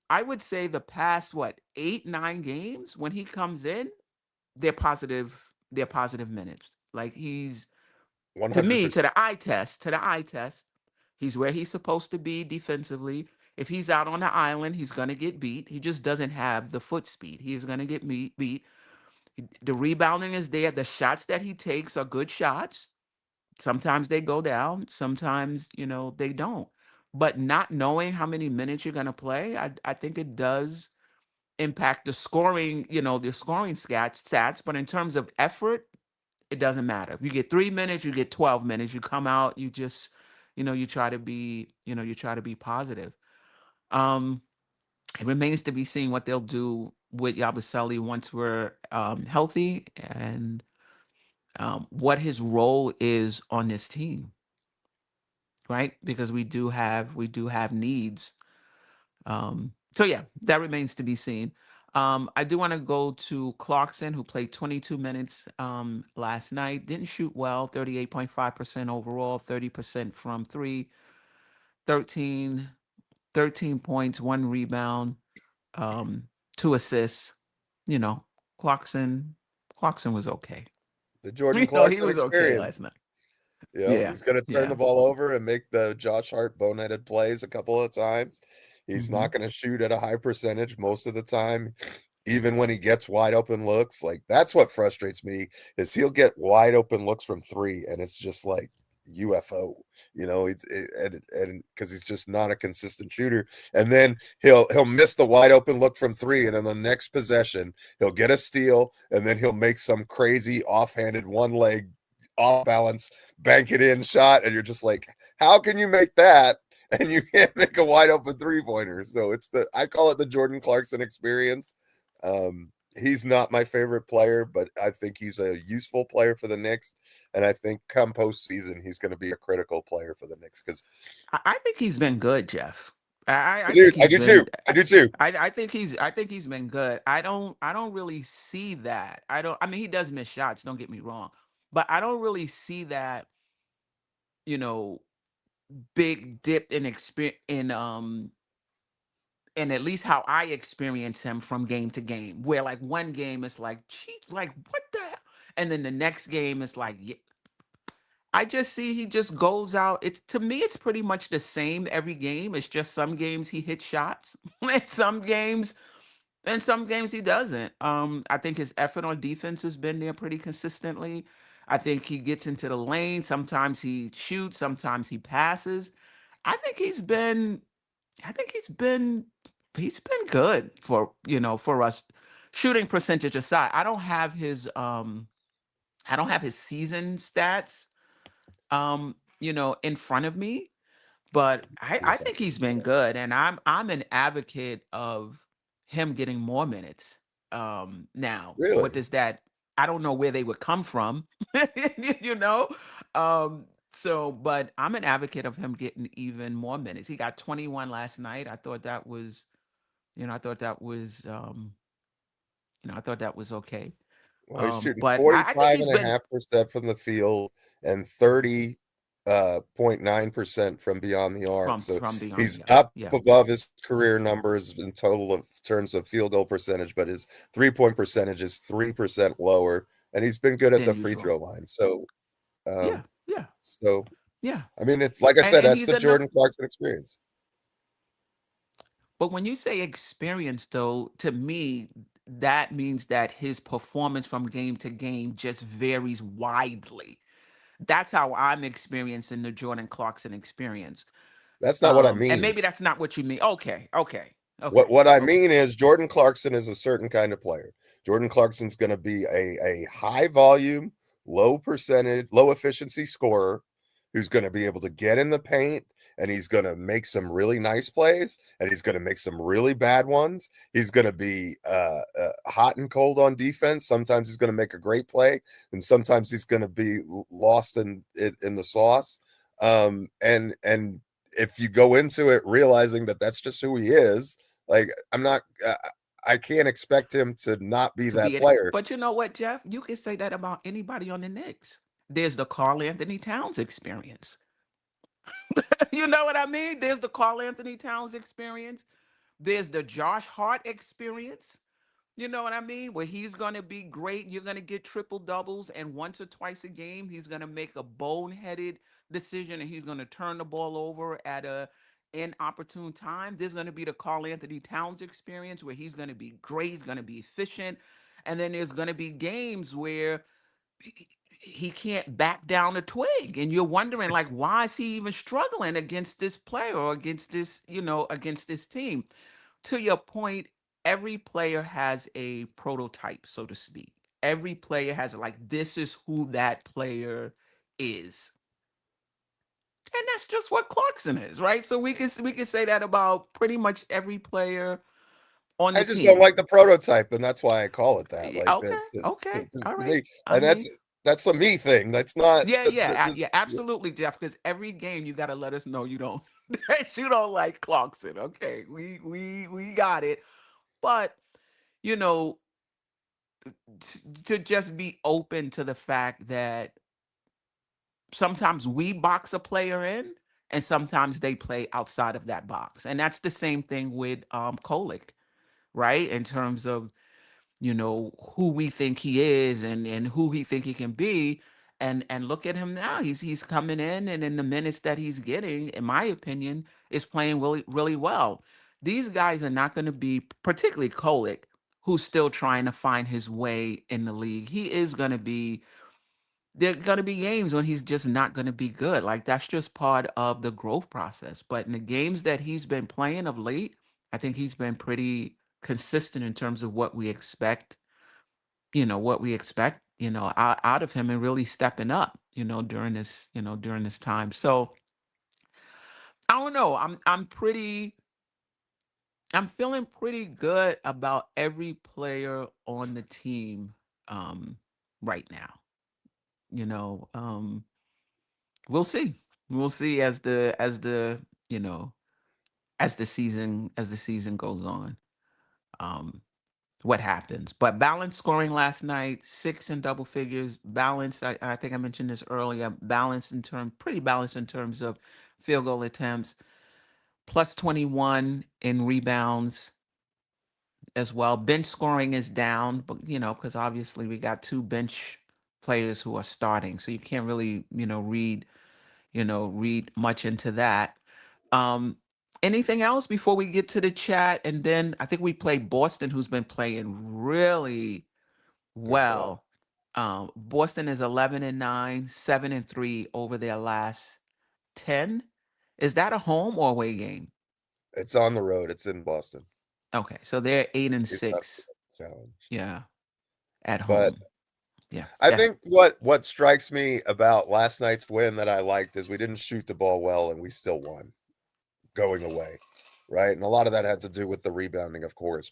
I would say the past 8, 9 games when he comes in, they're positive minutes. Like he's to me, 100%. to the eye test, he's where he's supposed to be defensively. If he's out on the island, he's gonna get beat. He just doesn't have the foot speed. He's gonna get beat. The rebounding is there. The shots that he takes are good shots. Sometimes they go down. Sometimes they don't. But not knowing how many minutes you're going to play, I think it does impact the scoring, the scoring stats. But in terms of effort, it doesn't matter. If you get 3 minutes, you get 12 minutes, you come out, you just, you try to be, positive. Um, it remains to be seen what they'll do with Yabusele once we're healthy, and what his role is on this team, right? Because we do have needs. So yeah, that remains to be seen. I do want to go to Clarkson, who played 22 minutes last night. Didn't shoot well, 38.5% overall, 30% from three, 13, 13 points, 1 rebound, um, 2 assists. You know, Clarkson, Clarkson was okay. The Jordan He Clarkson was okay experience. last night. Yeah, He's going to turn yeah. the ball over and make the Josh Hart boneheaded plays a couple of times. He's hmm not going to shoot at a high percentage most of the time. Even when he gets wide open looks, like that's what frustrates me is he'll get wide open looks from three, and it's just like UFO, and because he's just not a consistent shooter. And then he'll miss the wide open look from three, and in the next possession he'll get a steal, and then he'll make some crazy offhanded one leg off balance bank it in shot, and you're just like, how can you make that? And you can't make a wide open 3-pointer. So I call it the Jordan Clarkson experience. He's not my favorite player, but I think he's a useful player for the Knicks. And I think come postseason, he's going to be a critical player for the Knicks because I think he's been good, Jeff. I dude, think I he's do too. been. I do too. I think he's been good. I don't really see that. I don't. I mean, he does miss shots. Don't get me wrong, but I don't really see that. You know, big dip in experience in at least how I experience him from game to game, where like one game is like, gee, like what the hell? And then the next game is like, yeah. I just see he just goes out. It's to me, it's pretty much the same every game. It's just some games he hits shots, and some games he doesn't. I think his effort on defense has been there pretty consistently. I think he gets into the lane. Sometimes he shoots, sometimes he passes. I think he's been I think he's been good for us. Shooting percentage aside, I don't have his season stats in front of me, but I think he's been good, and I'm an advocate of him getting more minutes. Now, what Really? does that? I don't know where they would come from, you know. But I'm an advocate of him getting even more minutes. He got 21 last night. I thought that was, I thought that was okay. Well, he's shooting But I think he's been 45.5% from the field and 30.9% from beyond the arc. So from beyond he's the arc. up Yeah, above his career numbers in total of terms of field goal percentage, but his 3-point percentage is 3% lower, and he's been good at than the free usual. throw line. So, Yeah, um, yeah, so yeah. I mean, it's like I And said, and that's he's the enough. Jordan Clarkson experience. But when you say experience, though, to me, that means that his performance from game to game just varies widely. That's how I'm experiencing the Jordan Clarkson experience. That's not what I And mean. maybe that's not what you mean. Okay, okay, What okay, what I okay. mean is Jordan Clarkson is a certain kind of player. Jordan Clarkson's going to be a high volume, low percentage, low efficiency scorer who's going to be able to get in the paint, and he's going to make some really nice plays, and he's going to make some really bad ones. He's going to be hot and cold on defense. Sometimes he's going to make a great play, and sometimes he's going to be lost in the sauce. And if you go into it realizing that that's just who he is, like I can't expect him to not be To that be in, player. but you know what, Jeff? You can say that about anybody on the Knicks. There's the Carl Anthony Towns experience. You know what I mean? There's the Carl Anthony Towns experience. There's the Josh Hart experience. You know what I mean? Where he's going to be great. You're going to get triple doubles. And once or twice a game, he's going to make a boneheaded decision and he's going to turn the ball over at a inopportune time. There's going to be the Carl Anthony Towns experience where he's going to be great. He's going to be efficient. And then there's going to be games where he can't back down a twig, and you're wondering like, why is he even struggling against this player or against this, against this team? To your point, every player has a prototype, so to speak. Every player has like, this is who that player is. And that's just what Clarkson is, right? So we can say that about pretty much every player on I the just don't team. like the prototype, and that's why I call it that. Like Okay, that okay, all to right. me, I and mean, that's a me thing. That's not yeah, yeah, this. yeah, absolutely, Jeff. Because every game you got to let us know you don't that you don't like Clarkson. Okay, we got it. But you know, to just be open to the fact that sometimes we box a player in, and sometimes they play outside of that box, and that's the same thing with Kolick, right? In terms of who we think he is and who he think he can be, and look at him now. He's coming in, and in the minutes that he's getting, in my opinion, is playing really really well. These guys are not going to be, particularly Kolick, who's still trying to find his way in the league. He is going to be There are going to be games when he's just not going to be good. Like, that's just part of the growth process. But in the games that he's been playing of late, I think he's been pretty consistent in terms of out of him, and really stepping up, during this time. So I don't know. I'm feeling pretty good about every player on the team um right now. You know, we'll see. We'll see you know, as the season goes on. Um what happens. But balanced scoring last night, six in double figures, balanced. I think I mentioned this earlier. Pretty balanced in terms of field goal attempts, plus 21 in rebounds as well. Bench scoring is down, but because obviously we got two bench players who are starting, so you can't really read much into that. Um, Anything else before we get to the chat? And then I think we play Boston, who's been playing really Good ball. well. Boston is 11-9, 7-3 over their last 10. Is that a home or away game? It's on the road. It's in Boston. Okay, so they're eight and It's up to six. the challenge. Yeah, at But home. Yeah, I that. think what strikes me about last night's win that I liked is we didn't shoot the ball well and we still won going away. Right. And a lot of that had to do with the rebounding, of course.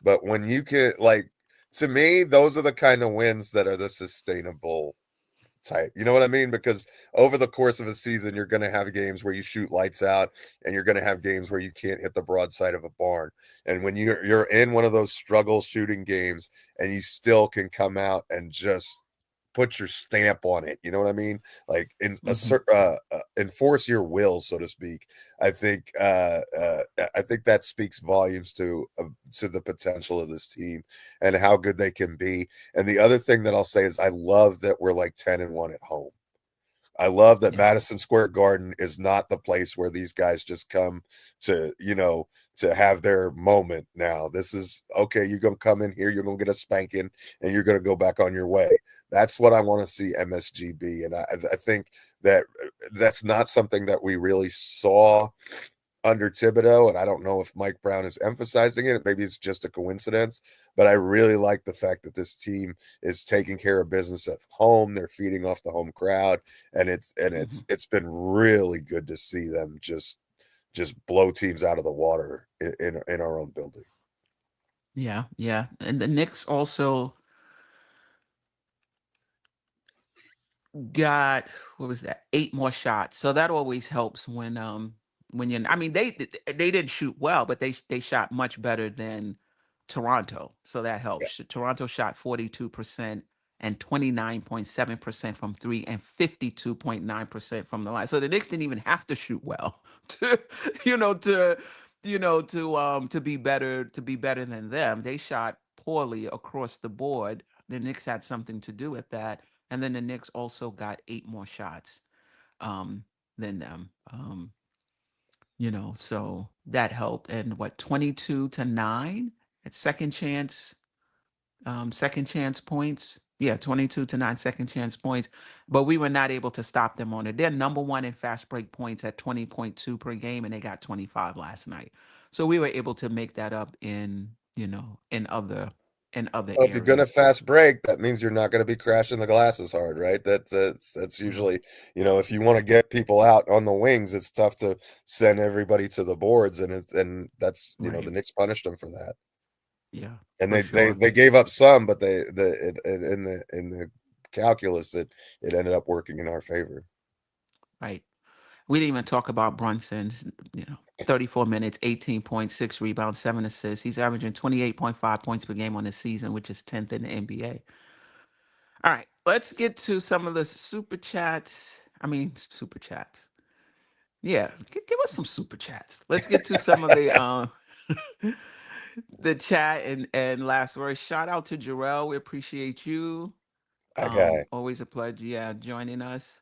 But when you can, like, to me, those are the kind of wins that are the sustainable type. You know what I mean? Because over the course of a season, you're going to have games where you shoot lights out, and you're going to have games where you can't hit the broadside of a barn. And when you're in one of those struggle shooting games, and you still can come out and just put your stamp on it, you know what I mean? Like Mhm. enforce your will, so to speak. I think that speaks volumes to the potential of this team and how good they can be. And the other thing that I'll say is I love that we're like 10-1 at home. I love that Yeah. Madison Square Garden is not the place where these guys just come to, to have their moment now. This is okay, you're going to come in here, you're going to get a spanking, and you're going to go back on your way. That's what I want to see MSG be. And I think that that's not something that we really saw under Thibodeau, and I don't know if Mike Brown is emphasizing it. Maybe it's just a coincidence, but I really like the fact that this team is taking care of business at home. They're feeding off the home crowd, and it's Mhm. it's been really good to see them just blow teams out of the water in our own building. Yeah, yeah. And the Knicks also got, what was that, 8 more shots. So that always helps when you I mean, they didn't shoot well, but they shot much better than Toronto. So that Yeah, helps. Toronto shot 42% and 29.7% from 3 and 52.9% from the line. So the Knicks didn't even have to shoot well to you know to to be better than them. They shot poorly across the board. The Knicks had something to do with that. And then the Knicks also got 8 more shots um, than them. So that helped. And what, 22-9 at second chance points. Yeah, 22 to 9 second chance points, but we were not able to stop them on it. They're number one in fast break points at 20.2 per game, and they got 25 last night. So we were able to make that up in, in other Well, if you're gonna areas. fast break, that means you're not gonna be crashing the glasses hard, right? That's Right. usually, if you want to get people out on the wings, it's tough to send everybody to the boards, and that's the Right. Knicks punished them for that. Yeah, And for they sure. they gave up some, but in the calculus, it ended up working in our favor. Right. We didn't even talk about Brunson, 34 minutes, 18 points, 6 rebounds, 7 assists. He's averaging 28.5 points per game on the season, which is 10th in the NBA. All right, let's get to some of the super chats. I mean, super chats. Yeah, give us some super chats. Let's get to some of the chat and last words. Shout out to Jerrell. We appreciate you. That guy. Always a pleasure, yeah, joining us.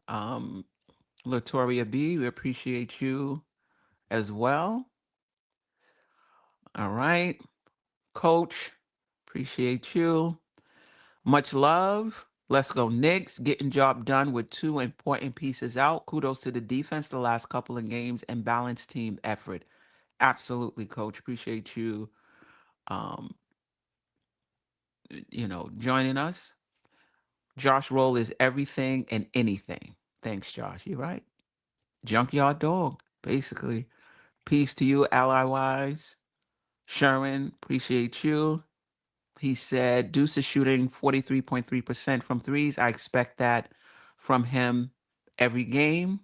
Um, Latoria B, we appreciate you as well. All right. Coach, appreciate you. Much love. Let's go Knicks. Getting job done with two important pieces out. Kudos to the defense the last couple of games and balanced team effort. Absolutely, coach. Appreciate you um, joining us. Josh Roll is everything and anything. Thanks, Josh. You're right. Junkyard dog, basically. Peace to you, ally wise. Sherman, appreciate you. He said Deuce is shooting 43.3% from threes. I expect that from him every game.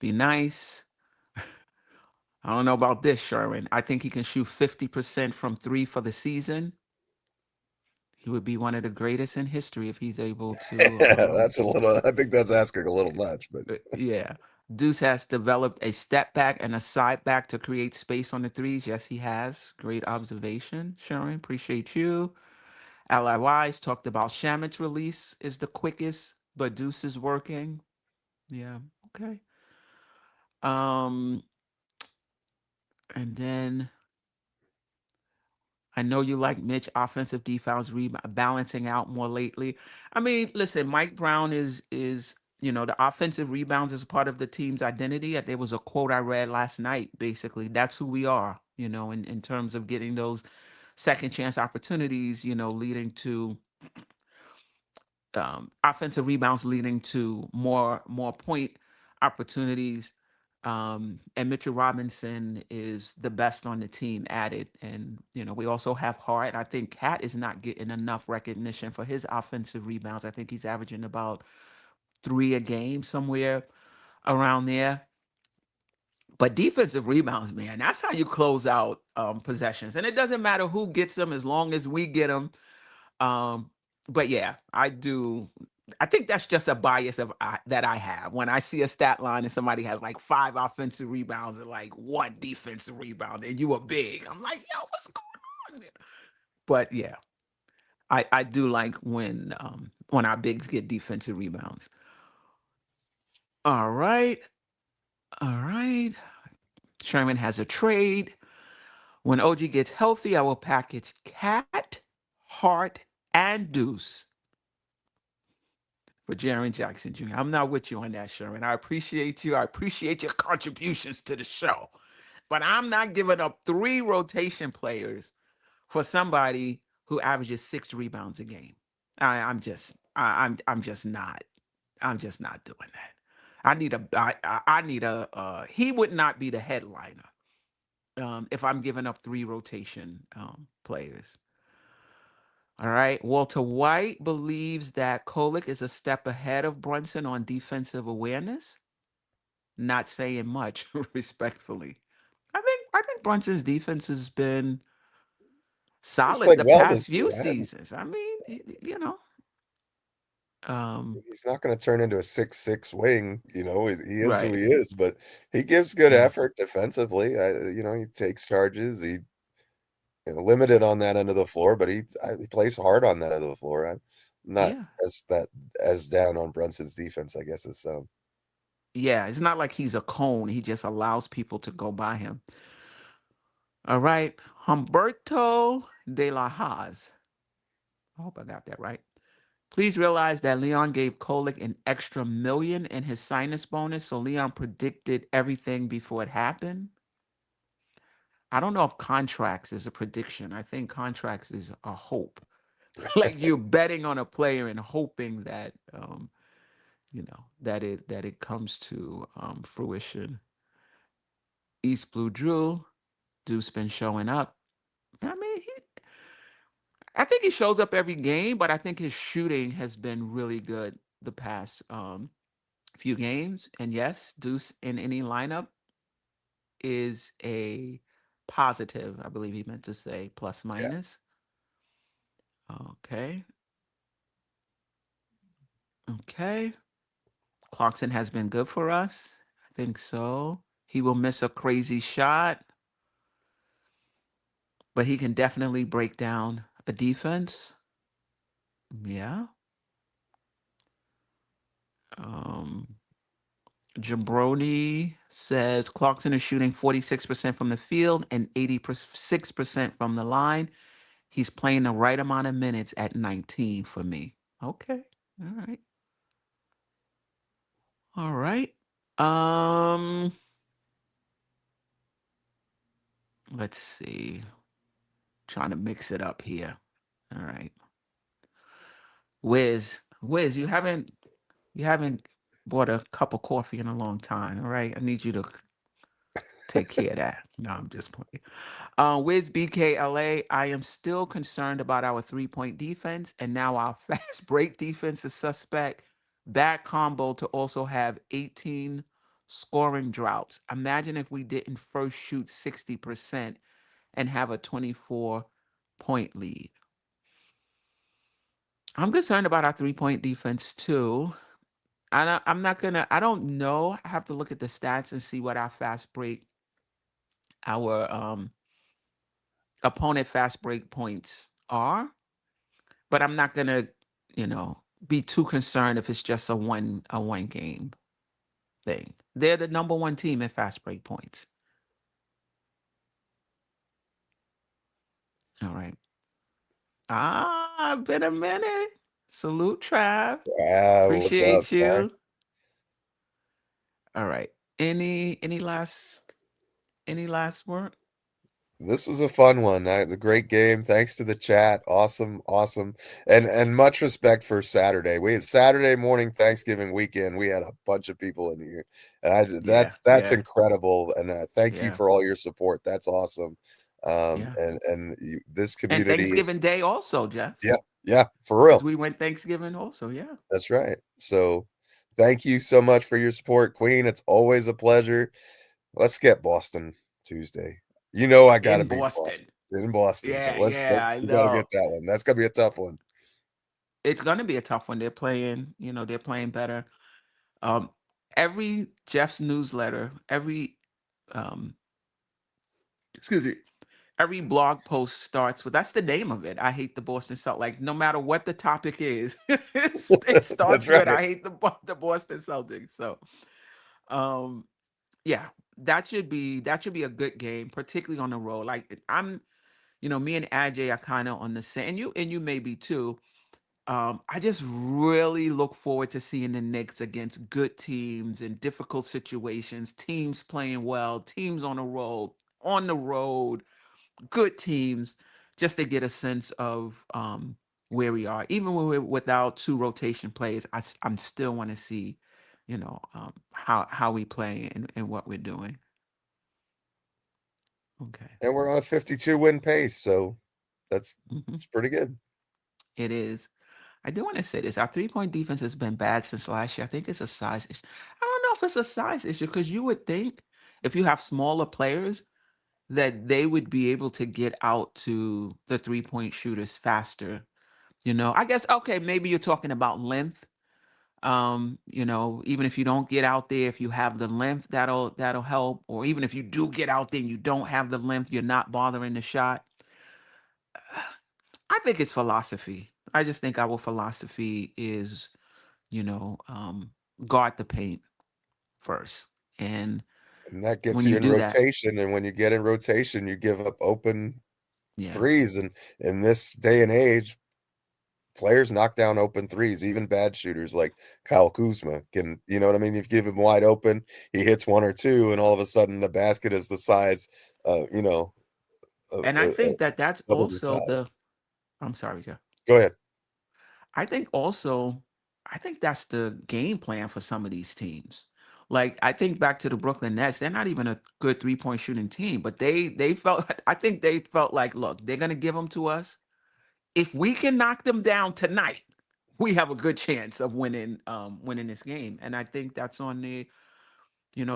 Be nice. I don't know about this, Sherman. I think he can shoot 50% from three for the season. He would be one of the greatest in history if he's able to. That's a little. I think that's asking a little much, but Yeah. Deuce has developed a step back and a side back to create space on the threes. Yes, he has. Great observation, Sharon. Appreciate you. Ally Wise talked about Shamit's release is the quickest, but Deuce is working. Yeah. Okay. Um, and then I know you like Mitch offensive defense balancing out more lately. I mean, listen, Mike Brown is the offensive rebounds is a part of the team's identity. There was a quote I read last night. Basically, that's who we are. In terms of getting those second chance opportunities. Leading to offensive rebounds, leading to more point opportunities. And Mitchell Robinson is the best on the team at it. And, we also have Hart. I think Cat is not getting enough recognition for his offensive rebounds. I think he's averaging about 3 a game, somewhere around there. But defensive rebounds, man, that's how you close out possessions. And it doesn't matter who gets them as long as we get them. Um, but yeah, I do. I think that's just a bias that I have when I see a stat line and somebody has like 5 offensive rebounds and like 1 defensive rebound, and you are big. I'm like, yo, what's going on there? But yeah, I do like when our bigs get defensive rebounds. All right, all right. Sherman has a trade. When OG gets healthy, I will package Cat, Hart, and Deuce for Jaron Jackson Jr. I'm not with you on that, Sherman. I appreciate you. I appreciate your contributions to the show. But I'm not giving up 3 rotation players for somebody who averages 6 rebounds a game. I'm just not. I'm just not doing that. I need a he would not be the headliner if I'm giving up 3 rotation players. All right. Walter White believes that Kolick is a step ahead of Brunson on defensive awareness. Not saying much, respectfully. I think Brunson's defense has been he's solid played the well past this few year. seasons. I mean, He's not going to turn into a 6'6" wing. He is who right. he is, but he gives good Yeah. effort defensively. He takes charges. He limited on that end of the floor, but he plays hard on that end of the floor. I'm not Yeah. as down on Brunson's defense, I guess, as some. Yeah. It's not like he's a cone. He just allows people to go by him. All right. Humberto de la Haas. I hope I got that right. Please realize that Leon gave Kolick an extra $1 million in his sinus bonus, so Leon predicted everything before it happened. I don't know if contracts is a prediction. I think contracts is a hope. Like you're betting on a player and hoping that that it comes to fruition. East Blue Drew, Deuce been showing up. I mean, I think he shows up every game, but I think his shooting has been really good the past few games. And yes, Deuce in any lineup is a positive. I believe he meant to say plus Yeah. minus. Okay. Okay. Clarkson has been good for us. I think so. He will miss a crazy shot, but he can definitely break down a defense. Yeah. Jabroni says Clarkson is shooting 46% from the field and 86% from the line. He's playing the right amount of minutes at 19 for me. Okay. All right. All right. Let's see. Trying to mix it up here. All right. Wiz, you haven't bought a cup of coffee in a long time. All right. I need you to take care of that. No, I'm just playing. Wiz BKLA, I am still concerned about our 3-point defense, and now our fast break defense is suspect. That combo to also have 18 scoring droughts. Imagine if we didn't first shoot 60% and have a 24-point lead. I'm concerned about our 3-point defense too. I'm not gonna. I don't know. I have to look at the stats and see what our fast break, our opponent fast break points are. But I'm not gonna, be too concerned if it's just a one game thing. They're the number one team in fast break points. All right. Been a minute. Salute, Trav. Wow, what's up, Appreciate man? you. All right. Any last word? This was a fun one. It's a great game. Thanks to the chat. Awesome, awesome. And much respect for Saturday. We had Saturday morning Thanksgiving weekend. We had a bunch of people in here. And Yeah, that's yeah, incredible. And thank you yeah, for all your support. That's awesome. yeah. This And community is, Thanksgiving Day also, Jeff, yeah, yeah, for because real. we went Thanksgiving also. Yeah. That's right. So thank you so much for your support, Queen. It's always a pleasure. Let's get Boston Tuesday. You know I gotta In beat Boston Boston. in Boston, but Yeah, let's yeah, I we gotta get know. that one. That's gonna be a tough one. It's gonna be a tough one. They're playing, they're playing better. Um, every Jeff's newsletter, um, excuse me, every blog post starts with that's the name of it. I hate the Boston Celtics. Like no matter what the topic is, it That's starts with right. I hate the Boston Celtics. So, um, yeah, that should be a good game, particularly on the road. Like me and Ajay are kind of on the same, and you may be too. I just really look forward to seeing the Knicks against good teams in difficult situations, teams playing well, teams on the road, good teams, just to get a sense of where we are. Even when we're without two rotation players, I'm still want to see, how we play and what we're doing. Okay. And we're on a 52 win pace, so that's Mhm. it's pretty good. It is. I do want to say this. Our 3-point defense has been bad since last year. I think it's a size issue. I don't know if it's a size issue because you would think if you have smaller players that they would be able to get out to the 3-point shooters faster. I guess, okay, maybe you're talking about length. Even if you don't get out there, if you have the length, that'll help. Or even if you do get out there and you don't have the length, you're not bothering the shot. I think it's philosophy. I just think our philosophy is guard the paint first. And And that gets when you you in do that, rotation. And when you get in rotation, you give up open yeah, threes. And in this day and age, players knock down open threes, even bad shooters like Kyle Kuzma can, you know what I mean? If you give him wide open, he hits one or two, and all of a sudden the basket is the size, you know, And I think that that's double the also size. the. I'm sorry, Jeff. Go ahead. I think also, I think that's the game plan for some of these teams. Like I think back to the Brooklyn Nets, they're not even a good 3-point shooting team, but they felt I think they felt like, look, they're gonna give them to us. If we can knock them down tonight, we have a good chance of winning this game. And I think that's on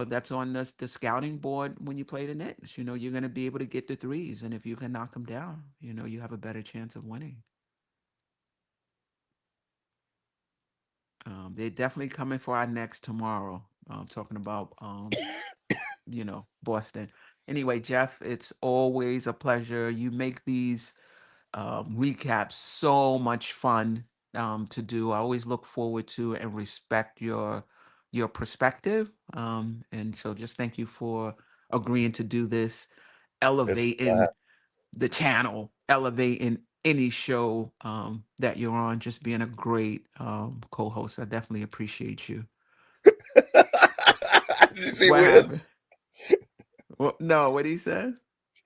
that's on the scouting board when you play the Knicks. You're gonna be able to get the threes, and if you can knock them down, you have a better chance of winning. They're definitely coming for our next tomorrow. Talking about Boston. Anyway, Jeff, it's always a pleasure. You make these recaps so much fun to do. I always look forward to and respect your perspective. And so just thank you for agreeing to do this, It's elevating the channel, elevating any show that you're on, just being a great co-host. I definitely appreciate you. Did you see What happened? Wiz? Well, no, what he said?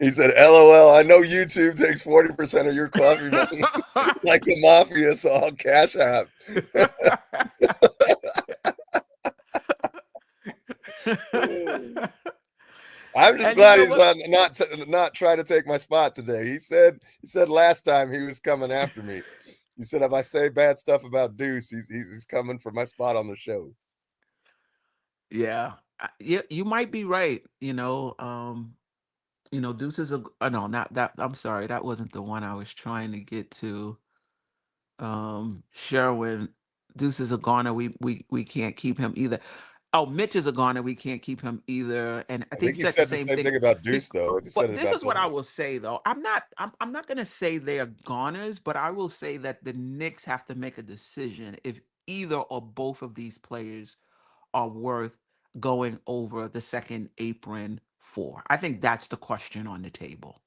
He said, "LOL. I know YouTube takes 40% of your coffee money, like the mafia. So I'll cash app." I'm just And you glad know he's what? not trying to take my spot today. He said last time he was coming after me. He said if I say bad stuff about Deuce, he's coming for my spot on the show. Yeah, you might be right. Deuce is no, not that. I'm sorry, that wasn't the one I was trying to get to. Sherwin, Deuce is a goner. We can't keep him either. Oh, Mitch is a goner. We can't keep him either. And I I think think he he said the said the same same thing. thing about He, Deuce, though. He said but it this about is what I Deuce. will say though. I'm not gonna say they're goners, but I will say that the Knicks have to make a decision if either or both of these players are worth going over the second apron for. I think that's the question on the table.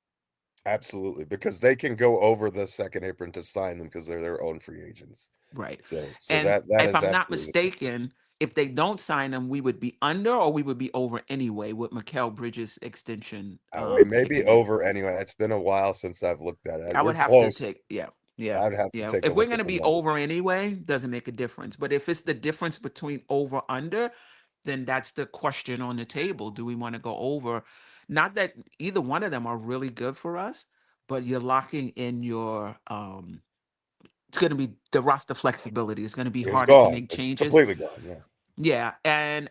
Absolutely, because they can go over the second apron to sign them because they're their own free agents. Right. So And that if is I'm not absolutely the question. mistaken, if they don't sign him, we would be under or we would be over anyway with Mikael Bridges' extension We may be kicking in. over anyway. It's been a while since I've looked at it. I We're would have to close. take, yeah, yeah, I'd have to yeah. take a If we're look going at to the be numbers. over anyway, doesn't make a difference. But if it's the difference between over under, then that's the question on the table. Do we want to go over? Not that either one of them are really good for us, but you're locking in your it's going to be the roster flexibility. It's going to be It's harder to gone. make It's changes. completely gone. Yeah. Yeah, and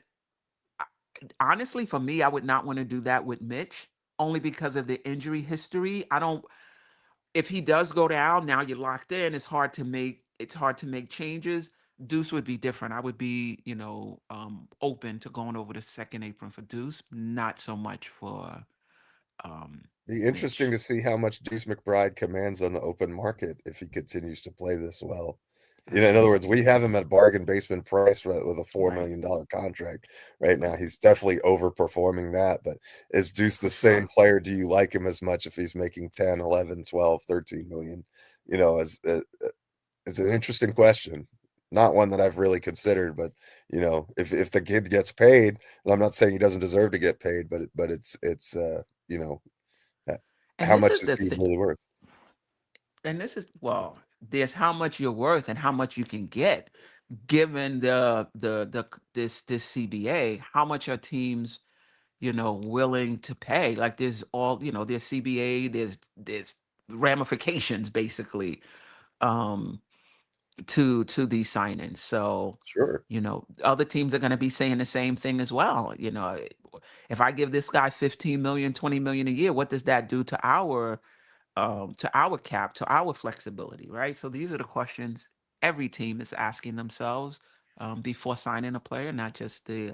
honestly, for me, I would not want to do that with Mitch, only because of the injury history. I don't. If he does go down, now you're locked in. It's hard to make. It's hard to make changes. Deuce would be different. I would be, open to going over the second apron for Deuce, not so much for Be interesting Mitch. to see how much Deuce McBride commands on the open market if he continues to play this well. In other words, Absolutely. we have him at bargain basement price with a $4 Right. million contract right now. Right. He's definitely overperforming that. But is Deuce For the same sure. player? Do you like him as much if he's making 10, 11, 12, 13 million? You know, it's an interesting question. Not one that I've really considered, but if the kid gets paid, and I'm not saying he doesn't deserve to get paid, but it's you know, uh, And how this much is is the he thing. really worth? And this is well, there's how much you're worth and how much you can get, given this CBA. How much are teams willing to pay? Like there's CBA, there's ramifications basically um to these signings. So, Sure. other teams are going to be saying the same thing as well. If I give this guy 15 million, 20 million a year, what does that do to our cap, to our flexibility, right? So these are the questions every team is asking themselves before signing a player, not just the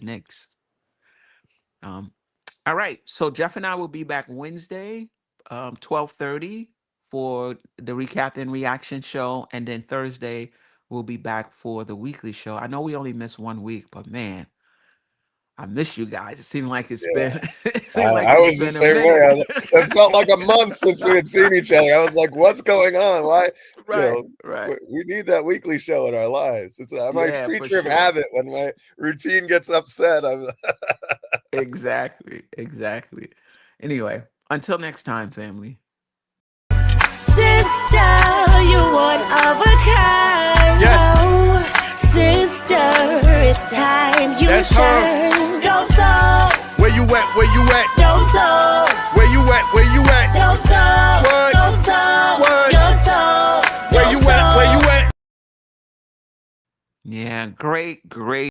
Knicks. Um, all right. So Jeff and I will be back Wednesday, 12:30 for the recap and reaction show. And then Thursday we'll be back for the weekly show. I know we only missed 1 week, but man, I miss you guys. It seemed like it's Yeah. been. It seemed like I it's was the been a same way. minute. It felt like a month since we had seen each other. I was like, "What's going on? Why?" Right, right. We need that weekly show in our lives. It's my Yeah, for creature of sure. habit. When my routine gets upset, I'm Exactly, exactly. Anyway, until next time, family. Sister, you one of a kind. Yes. Oh, sister, it's time you That's her. shine. Don't so, where you at? Where you at? don't so, Where you at? Where you at? don't so, What? don't so, What? don't so, Where you at? Where you at? Yeah, great, great.